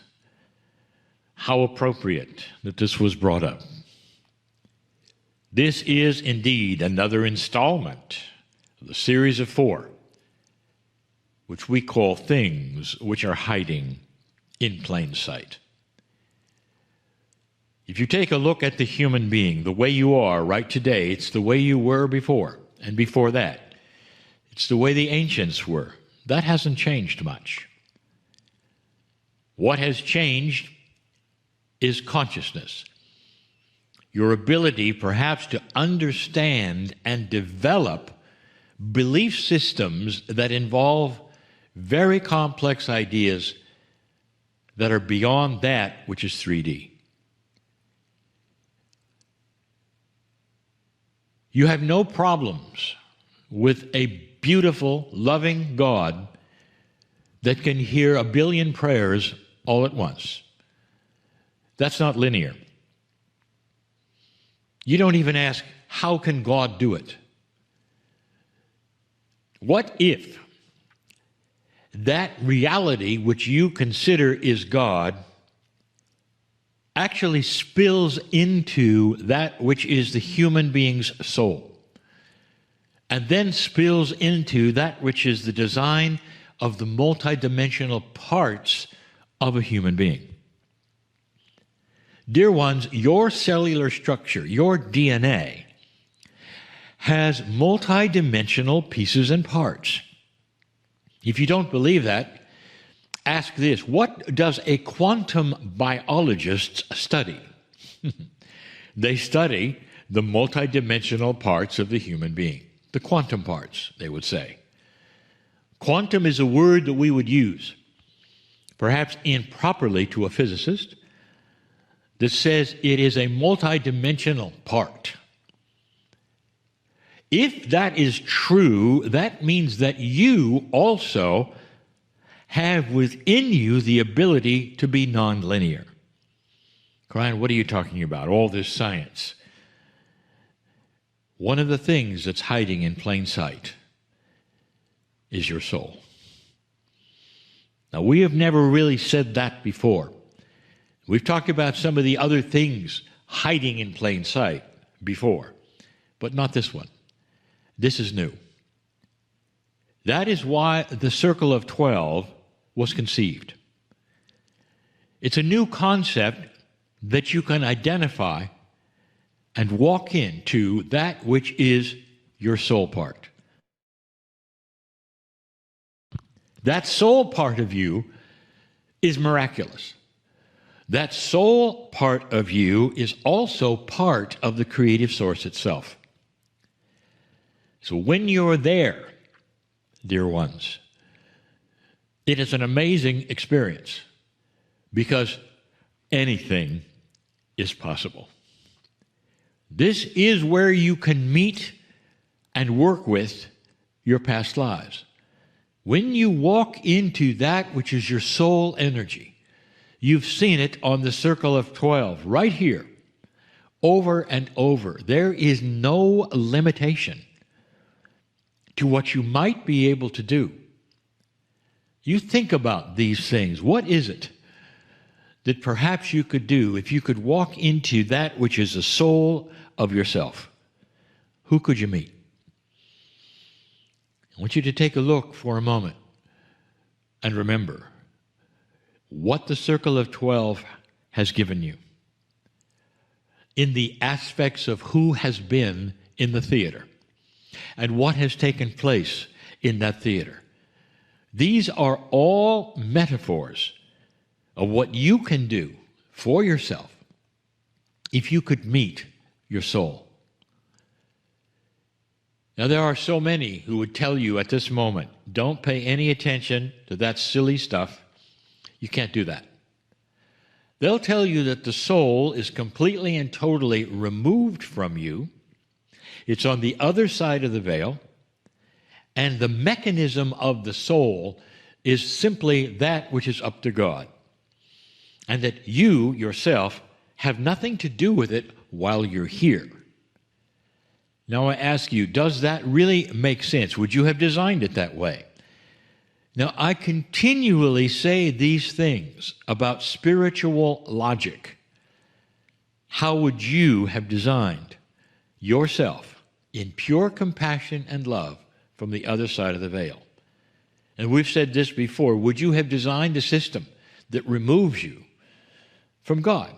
How appropriate that this was brought up. This is indeed another installment of the series of 4, which we call Things Which Are Hiding in Plain Sight. If you take a look at the human being, the way you are right today, it's the way you were before, and before that. It's the way the ancients were. That hasn't changed much. What has changed is consciousness. Your ability perhaps to understand and develop belief systems that involve very complex ideas that are beyond that which is 3D. You have no problems with a beautiful, loving God that can hear a billion prayers all at once. That's not linear. You don't even ask, how can God do it? What if that reality which you consider is God actually spills into that which is the human being's soul, and then spills into that which is the design of the multidimensional parts of a human being? Dear ones, your cellular structure, your DNA, has multidimensional pieces and parts. If you don't believe that, ask this: what does a quantum biologist study? They study the multidimensional parts of the human being, the quantum parts, they would say. Quantum is a word that we would use, perhaps improperly to a physicist, that says it is a multidimensional part. If that is true, that means that you also have within you the ability to be nonlinear. Kryon, what are you talking about? All this science. One of the things that's hiding in plain sight is your soul. Now, we have never really said that before. We've talked about some of the other things hiding in plain sight before, but not this one. This is new. That is why the Circle of 12 was conceived. It's a new concept that you can identify and walk into that which is your soul part. That soul part of you is miraculous. That soul part of you is also part of the creative source itself. So when you're there, dear ones, it is an amazing experience, because anything is possible. This is where you can meet and work with your past lives. When you walk into that which is your soul energy, you've seen it on the Circle of 12, right here, over and over. There is no limitation to what you might be able to do. You think about these things. What is it that perhaps you could do if you could walk into that which is the soul of yourself? Who could you meet? I want you to take a look for a moment and remember what the Circle of 12 has given you in the aspects of who has been in the theater and what has taken place in that theater. These are all metaphors of what you can do for yourself if you could meet your soul. Now, there are so many who would tell you at this moment, don't pay any attention to that silly stuff. You can't do that. They'll tell you that the soul is completely and totally removed from you. It's on the other side of the veil, and the mechanism of the soul is simply that which is up to God, and that you yourself have nothing to do with it while you're here. Now I ask you, does that really make sense? Would you have designed it that way? Now, I continually say these things about spiritual logic. How would you have designed yourself in pure compassion and love from the other side of the veil? And we've said this before. Would you have designed a system that removes you from God?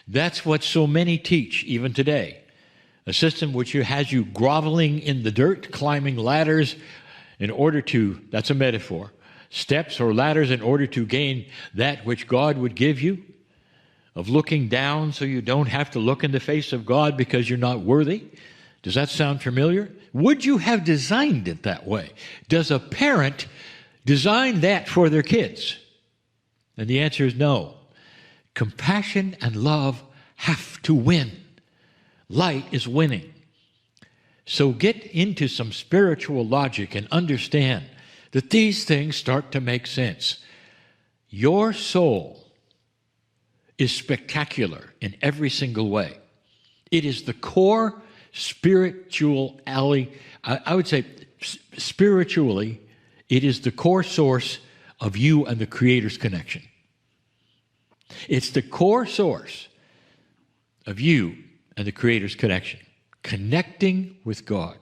That's what so many teach even today. A system which has you groveling in the dirt, climbing ladders in order to, that's a metaphor, steps or ladders in order to gain that which God would give you, of looking down so you don't have to look in the face of God because you're not worthy. Does that sound familiar? Would you have designed it that way? Does a parent design that for their kids? And the answer is no. Compassion and love have to win. Light is winning. So get into some spiritual logic and understand that these things start to make sense. Your soul is spectacular in every single way. It is the core spirituality. I would say spiritually, it is the core source of you and the Creator's connection. It's the core source of you and the Creator's connection. Connecting with God.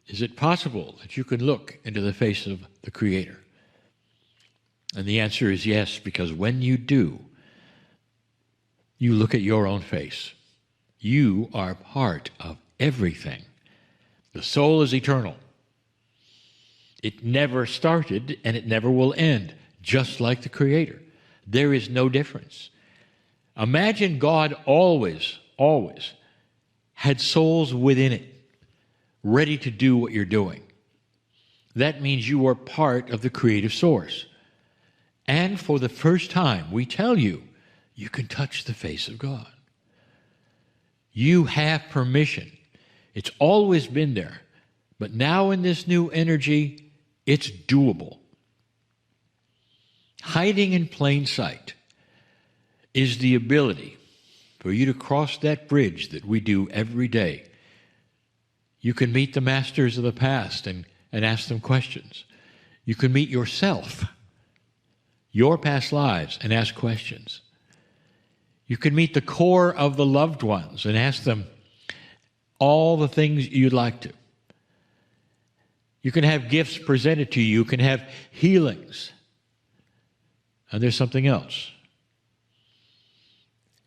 Is it possible that you can look into the face of the Creator? And the answer is yes, because when you do, you look at your own face. You are part of everything. The soul is eternal. It never started and it never will end, just like the Creator. There is no difference. Imagine God always had souls within it, ready to do what you're doing. That means you are part of the creative source. And for the first time, we tell you, you can touch the face of God. You have permission. It's always been there. But now in this new energy, it's doable. Hiding in plain sight is the ability for you to cross that bridge that we do every day. You can meet the masters of the past and ask them questions. You can meet yourself, your past lives, and ask questions. You can meet the core of the loved ones and ask them all the things you'd like to. You can have gifts presented to you. You can have healings. And there's something else.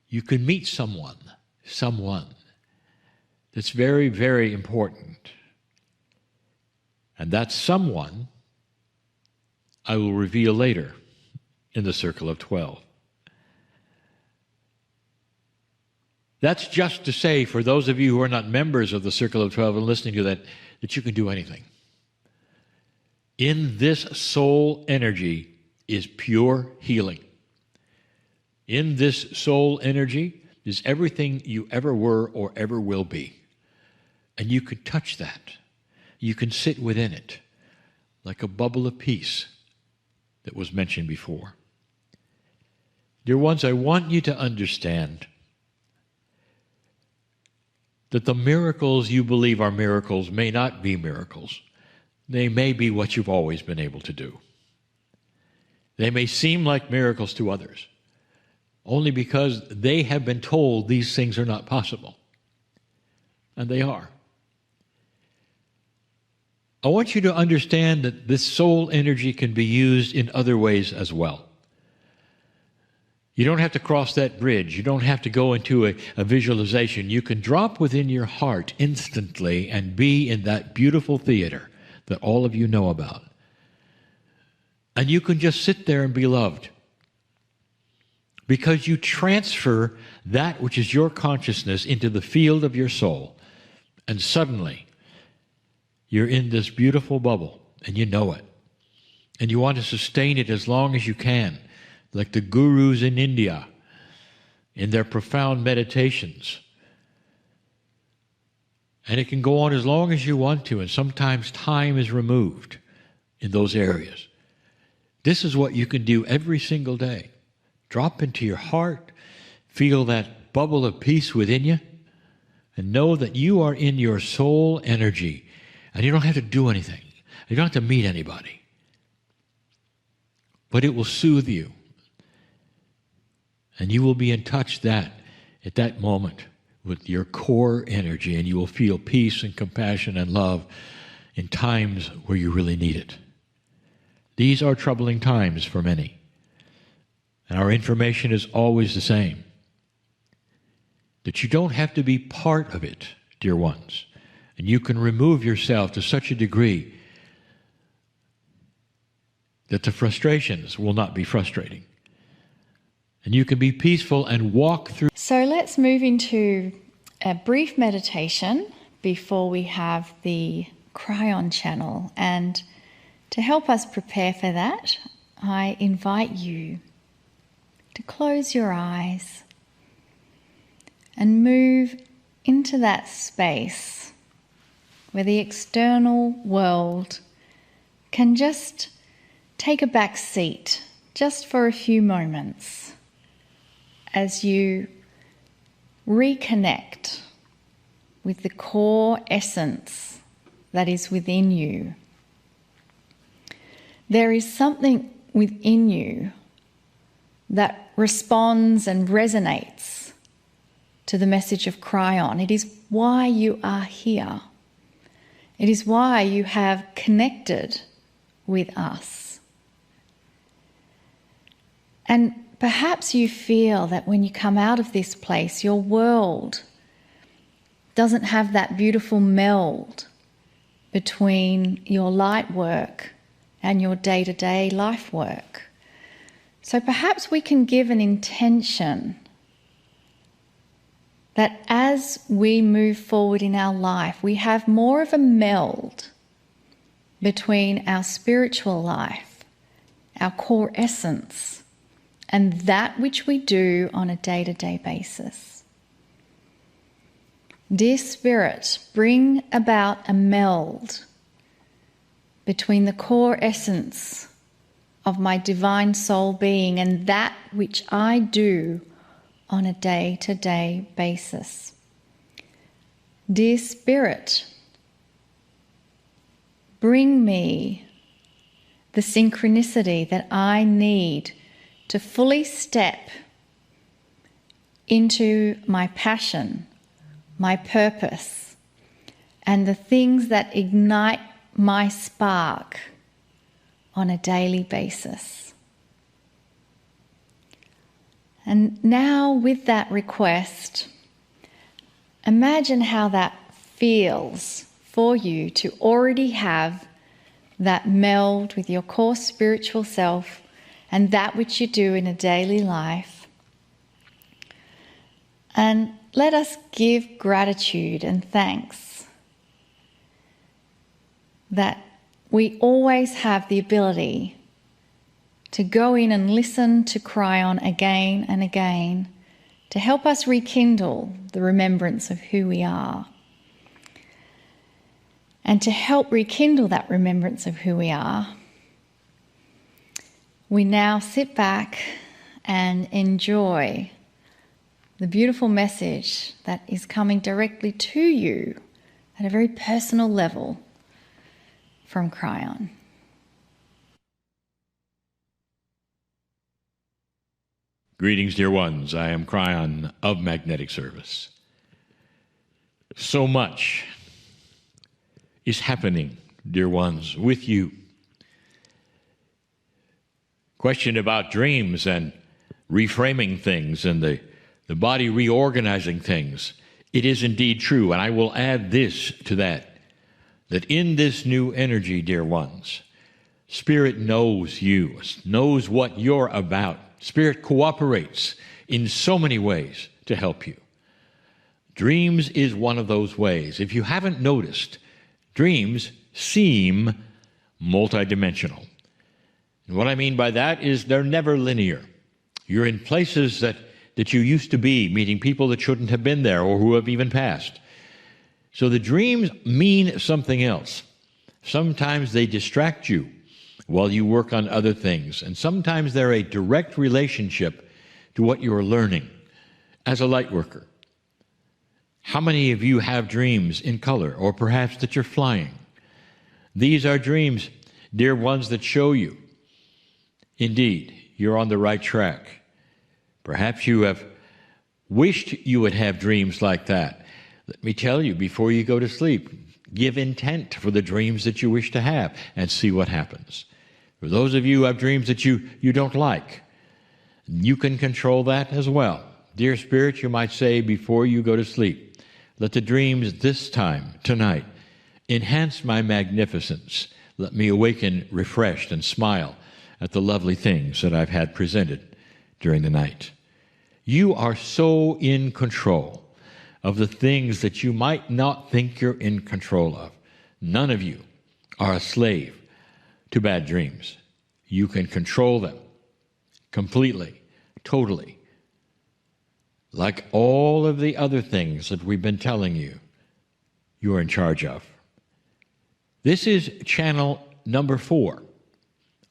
You can meet someone that's very, very important. And that someone I will reveal later in the Circle of 12. That's just to say, for those of you who are not members of the Circle of 12 and listening to that you can do anything. In this soul energy is pure healing. In this soul energy is everything you ever were or ever will be. And you can touch that. You can sit within it like a bubble of peace that was mentioned before. Dear ones, I want you to understand that the miracles you believe are miracles may not be miracles. They may be what you've always been able to do. They may seem like miracles to others, only because they have been told these things are not possible. And they are. I want you to understand that this soul energy can be used in other ways as well. You don't have to cross that bridge. You don't have to go into a visualization. You can drop within your heart instantly and be in that beautiful theater that all of you know about. And you can just sit there and be loved. Because you transfer that which is your consciousness into the field of your soul. And suddenly, you're in this beautiful bubble, and you know it. And you want to sustain it as long as you can, like the gurus in India, in their profound meditations. And it can go on as long as you want to, and sometimes time is removed in those areas. This is what you can do every single day. Drop into your heart, feel that bubble of peace within you, and know that you are in your soul energy, and you don't have to do anything. You don't have to meet anybody. But it will soothe you. And you will be in touch at that moment with your core energy, and you will feel peace and compassion and love in times where you really need it. These are troubling times for many. And our information is always the same. That you don't have to be part of it, dear ones. And you can remove yourself to such a degree that the frustrations will not be frustrating. And you can be peaceful and walk through. So let's move into a brief meditation before we have the Kryon channel. And to help us prepare for that, I invite you to close your eyes and move into that space where the external world can just take a back seat just for a few moments as you reconnect with the core essence that is within you. There is something within you that responds and resonates to the message of Kryon. It is why you are here. It is why you have connected with us. And perhaps you feel that when you come out of this place, your world doesn't have that beautiful meld between your light work and your day-to-day life work. So perhaps we can give an intention that as we move forward in our life, we have more of a meld between our spiritual life, our core essence, and that which we do on a day-to-day basis. Dear Spirit, bring about a meld between the core essence of my divine soul being and that which I do on a day-to-day basis. Dear Spirit, bring me the synchronicity that I need to fully step into my passion, my purpose, and the things that ignite my spark on a daily basis. And now with that request, imagine how that feels for you to already have that meld with your core spiritual self and that which you do in a daily life. And let us give gratitude and thanks that we always have the ability to go in and listen to Kryon again and again to help us rekindle the remembrance of who we are. And to help rekindle that remembrance of who we are, we now sit back and enjoy the beautiful message that is coming directly to you at a very personal level from Kryon. Greetings, dear ones. I am Kryon of Magnetic Service. So much is happening, dear ones, with you. Question about dreams and reframing things and the body reorganizing things. It is indeed true, and I will add this to that in this new energy, dear ones, Spirit knows you, knows what you're about. Spirit cooperates in so many ways to help you. Dreams is one of those ways. If you haven't noticed, dreams seem multidimensional. And what I mean by that is they're never linear. You're in places that you used to be, meeting people that shouldn't have been there or who have even passed. So the dreams mean something else. Sometimes they distract you while you work on other things, and sometimes they're a direct relationship to what you're learning as a light worker. How many of you have dreams in color, or perhaps that you're flying? These are dreams, dear ones, that show you, indeed, you're on the right track. Perhaps you have wished you would have dreams like that. Let me tell you, before you go to sleep, give intent for the dreams that you wish to have and see what happens. For those of you who have dreams that you don't like, you can control that as well. Dear Spirit, you might say before you go to sleep, let the dreams this time, tonight, enhance my magnificence. Let me awaken refreshed and smile at the lovely things that I've had presented during the night. You are so in control of the things that you might not think you're in control of. None of you are a slave to bad dreams. You can control them completely, totally. Like all of the other things that we've been telling you, you're in charge of. This is channel number 4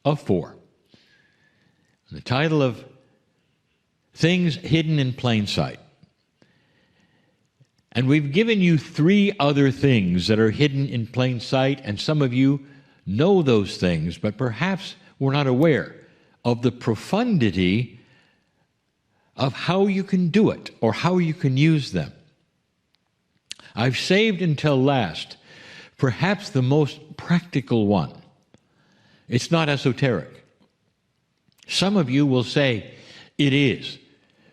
of 4. The title of Things Hidden in Plain Sight. And we've given you 3 other things that are hidden in plain sight, and some of you know those things, but perhaps we're not aware of the profundity of how you can do it or how you can use them. I've saved until last perhaps the most practical one. It's not esoteric. Some of you will say it is,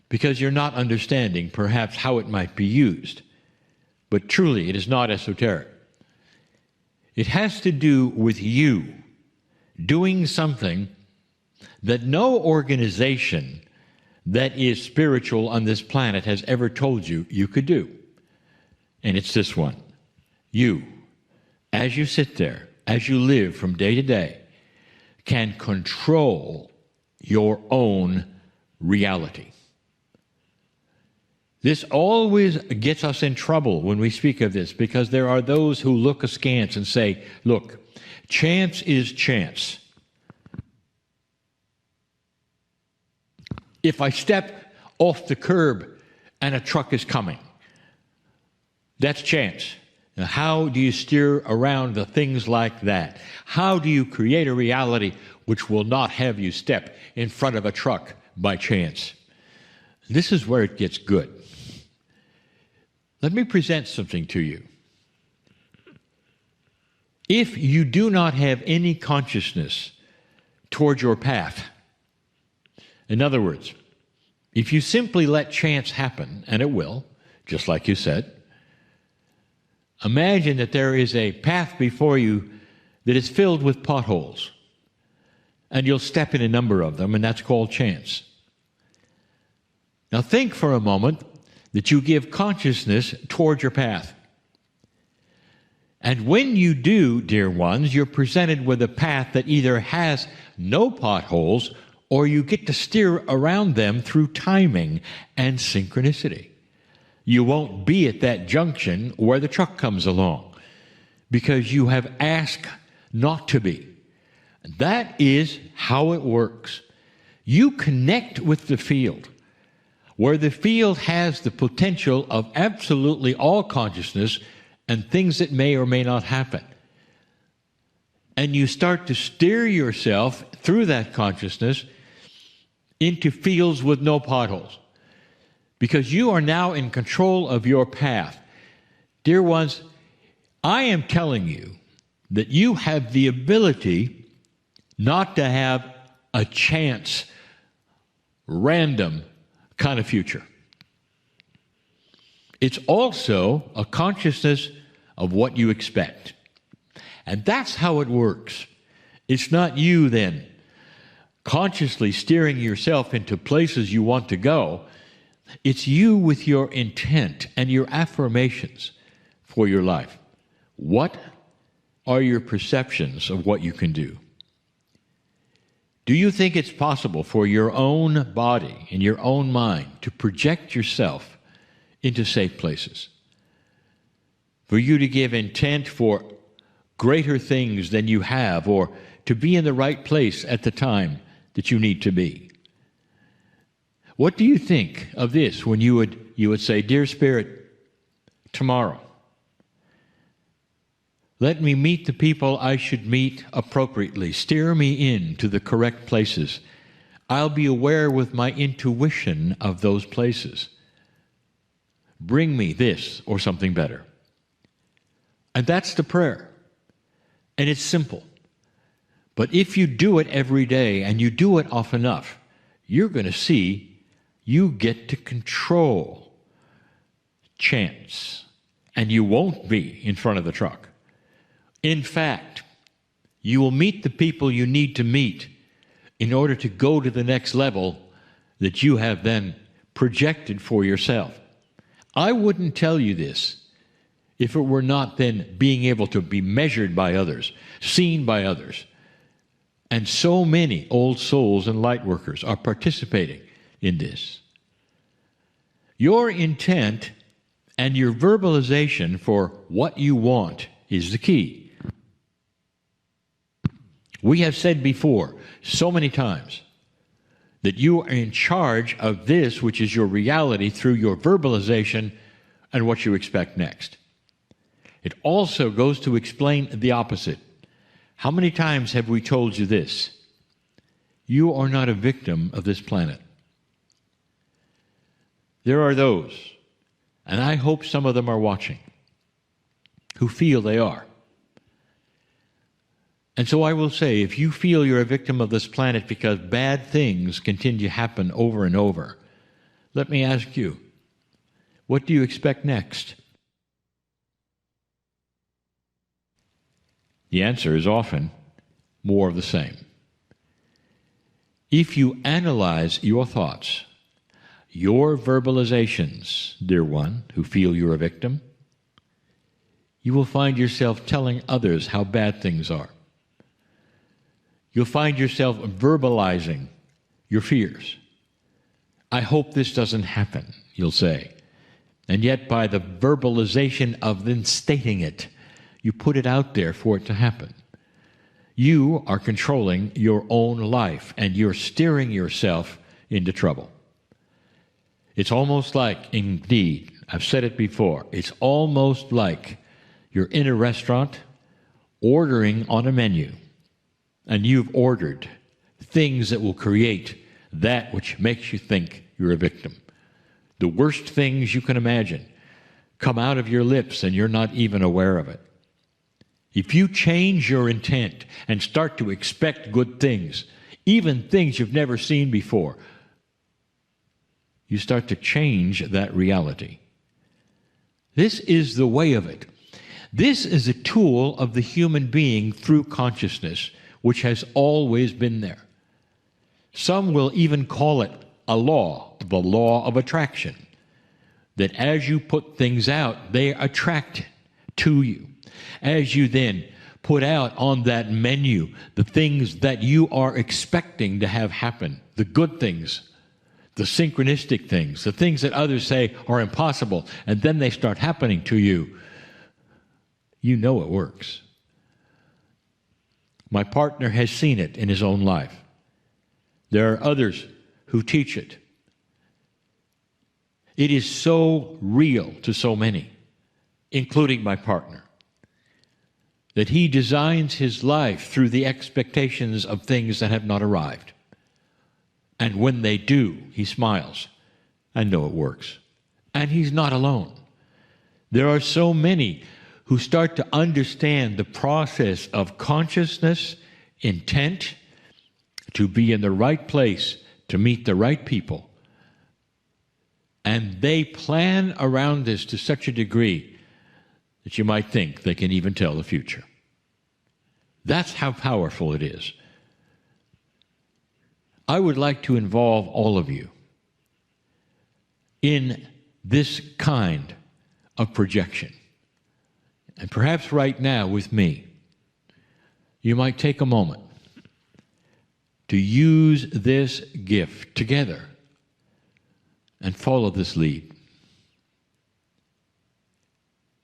because you're not understanding perhaps how it might be used. But truly, it is not esoteric. It has to do with you doing something that no organization that is spiritual on this planet has ever told you you could do. And it's this one. You, as you sit there, as you live from day to day, can control your own reality. This always gets us in trouble when we speak of this, because there are those who look askance and say, look, chance is chance. If I step off the curb and a truck is coming, that's chance. Now, how do you steer around the things like that? How do you create a reality which will not have you step in front of a truck by chance? This is where it gets good. Let me present something to you. If you do not have any consciousness toward your path, in other words, if you simply let chance happen, and it will, just like you said, imagine that there is a path before you that is filled with potholes, and you'll step in a number of them, and that's called chance. Now think for a moment that you give consciousness toward your path. And when you do, dear ones, you're presented with a path that either has no potholes or you get to steer around them through timing and synchronicity. You won't be at that junction where the truck comes along because you have asked not to be. That is how it works. You connect with the field, where the field has the potential of absolutely all consciousness and things that may or may not happen. And you start to steer yourself through that consciousness into fields with no potholes, because you are now in control of your path. Dear ones, I am telling you that you have the ability not to have a chance, random kind of future. It's also a consciousness of what you expect. And that's how it works. It's not you then consciously steering yourself into places you want to go. It's you with your intent and your affirmations for your life. What are your perceptions of what you can do? Do you think it's possible for your own body and your own mind to project yourself into safe places? For you to give intent for greater things than you have, or to be in the right place at the time that you need to be? What do you think of this when you would say, Dear Spirit, tomorrow, let me meet the people I should meet appropriately. Steer me into the correct places. I'll be aware with my intuition of those places. Bring me this or something better. And that's the prayer. And it's simple. But if you do it every day and you do it often enough, you're going to see you get to control chance. And you won't be in front of the truck. In fact, you will meet the people you need to meet in order to go to the next level that you have then projected for yourself. I wouldn't tell you this if it were not then being able to be measured by others, seen by others. And so many old souls and light workers are participating in this. Your intent and your verbalization for what you want is the key. We have said before so many times that you are in charge of this, which is your reality, through your verbalization and what you expect next. It also goes to explain the opposite. How many times have we told you this? You are not a victim of this planet. There are those, and I hope some of them are watching, who feel they are. And so I will say, if you feel you're a victim of this planet because bad things continue to happen over and over, let me ask you, what do you expect next? The answer is often more of the same. If you analyze your thoughts, your verbalizations, dear one, who feel you're a victim, you will find yourself telling others how bad things are. You'll find yourself verbalizing your fears. I hope this doesn't happen, you'll say. And yet by the verbalization of then stating it, you put it out there for it to happen. You are controlling your own life, and you're steering yourself into trouble. It's almost like, indeed, I've said it before, it's almost like you're in a restaurant ordering on a menu, and you've ordered things that will create that which makes you think you're a victim. The worst things you can imagine come out of your lips, and you're not even aware of it. If you change your intent and start to expect good things, even things you've never seen before, you start to change that reality. This is the way of it. This is a tool of the human being through consciousness, which has always been there. Some will even call it a law, the law of attraction, that as you put things out, they attract to you. As you then put out on that menu the things that you are expecting to have happen, the good things, the synchronistic things, the things that others say are impossible, and then they start happening to you, you know it works. My partner has seen it in his own life. There are others who teach it. It is so real to so many, including my partner, that he designs his life through the expectations of things that have not arrived. And when they do, he smiles. I know it works. And he's not alone. There are so many who start to understand the process of consciousness, intent, to be in the right place, to meet the right people. And they plan around this to such a degree that you might think they can even tell the future. That's how powerful it is. I would like to involve all of you in this kind of projection. And perhaps right now with me, you might take a moment to use this gift together and follow this lead.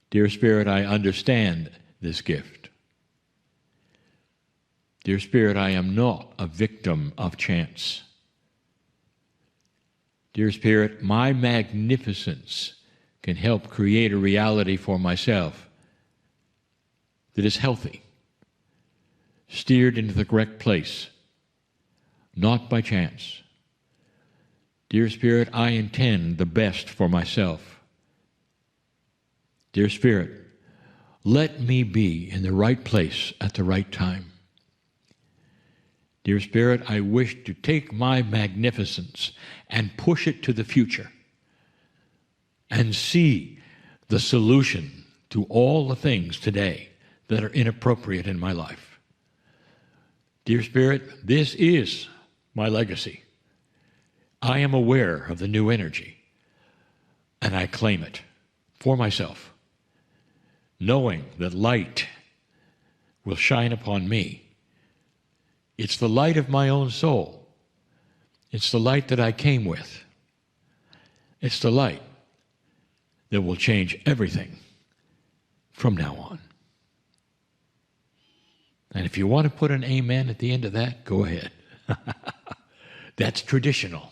Dear Spirit, I understand this gift. Dear Spirit, I am not a victim of chance. Dear Spirit, my magnificence can help create a reality for myself that is healthy, steered into the correct place, not by chance. Dear Spirit, I intend the best for myself. Dear Spirit, let me be in the right place at the right time. Dear Spirit, I wish to take my magnificence and push it to the future and see the solution to all the things today that are inappropriate in my life. Dear Spirit, this is my legacy. I am aware of the new energy, and I claim it for myself, knowing that light will shine upon me. It's the light of my own soul. It's the light that I came with. It's the light that will change everything from now on. And if you want to put an amen at the end of that, go ahead. That's traditional.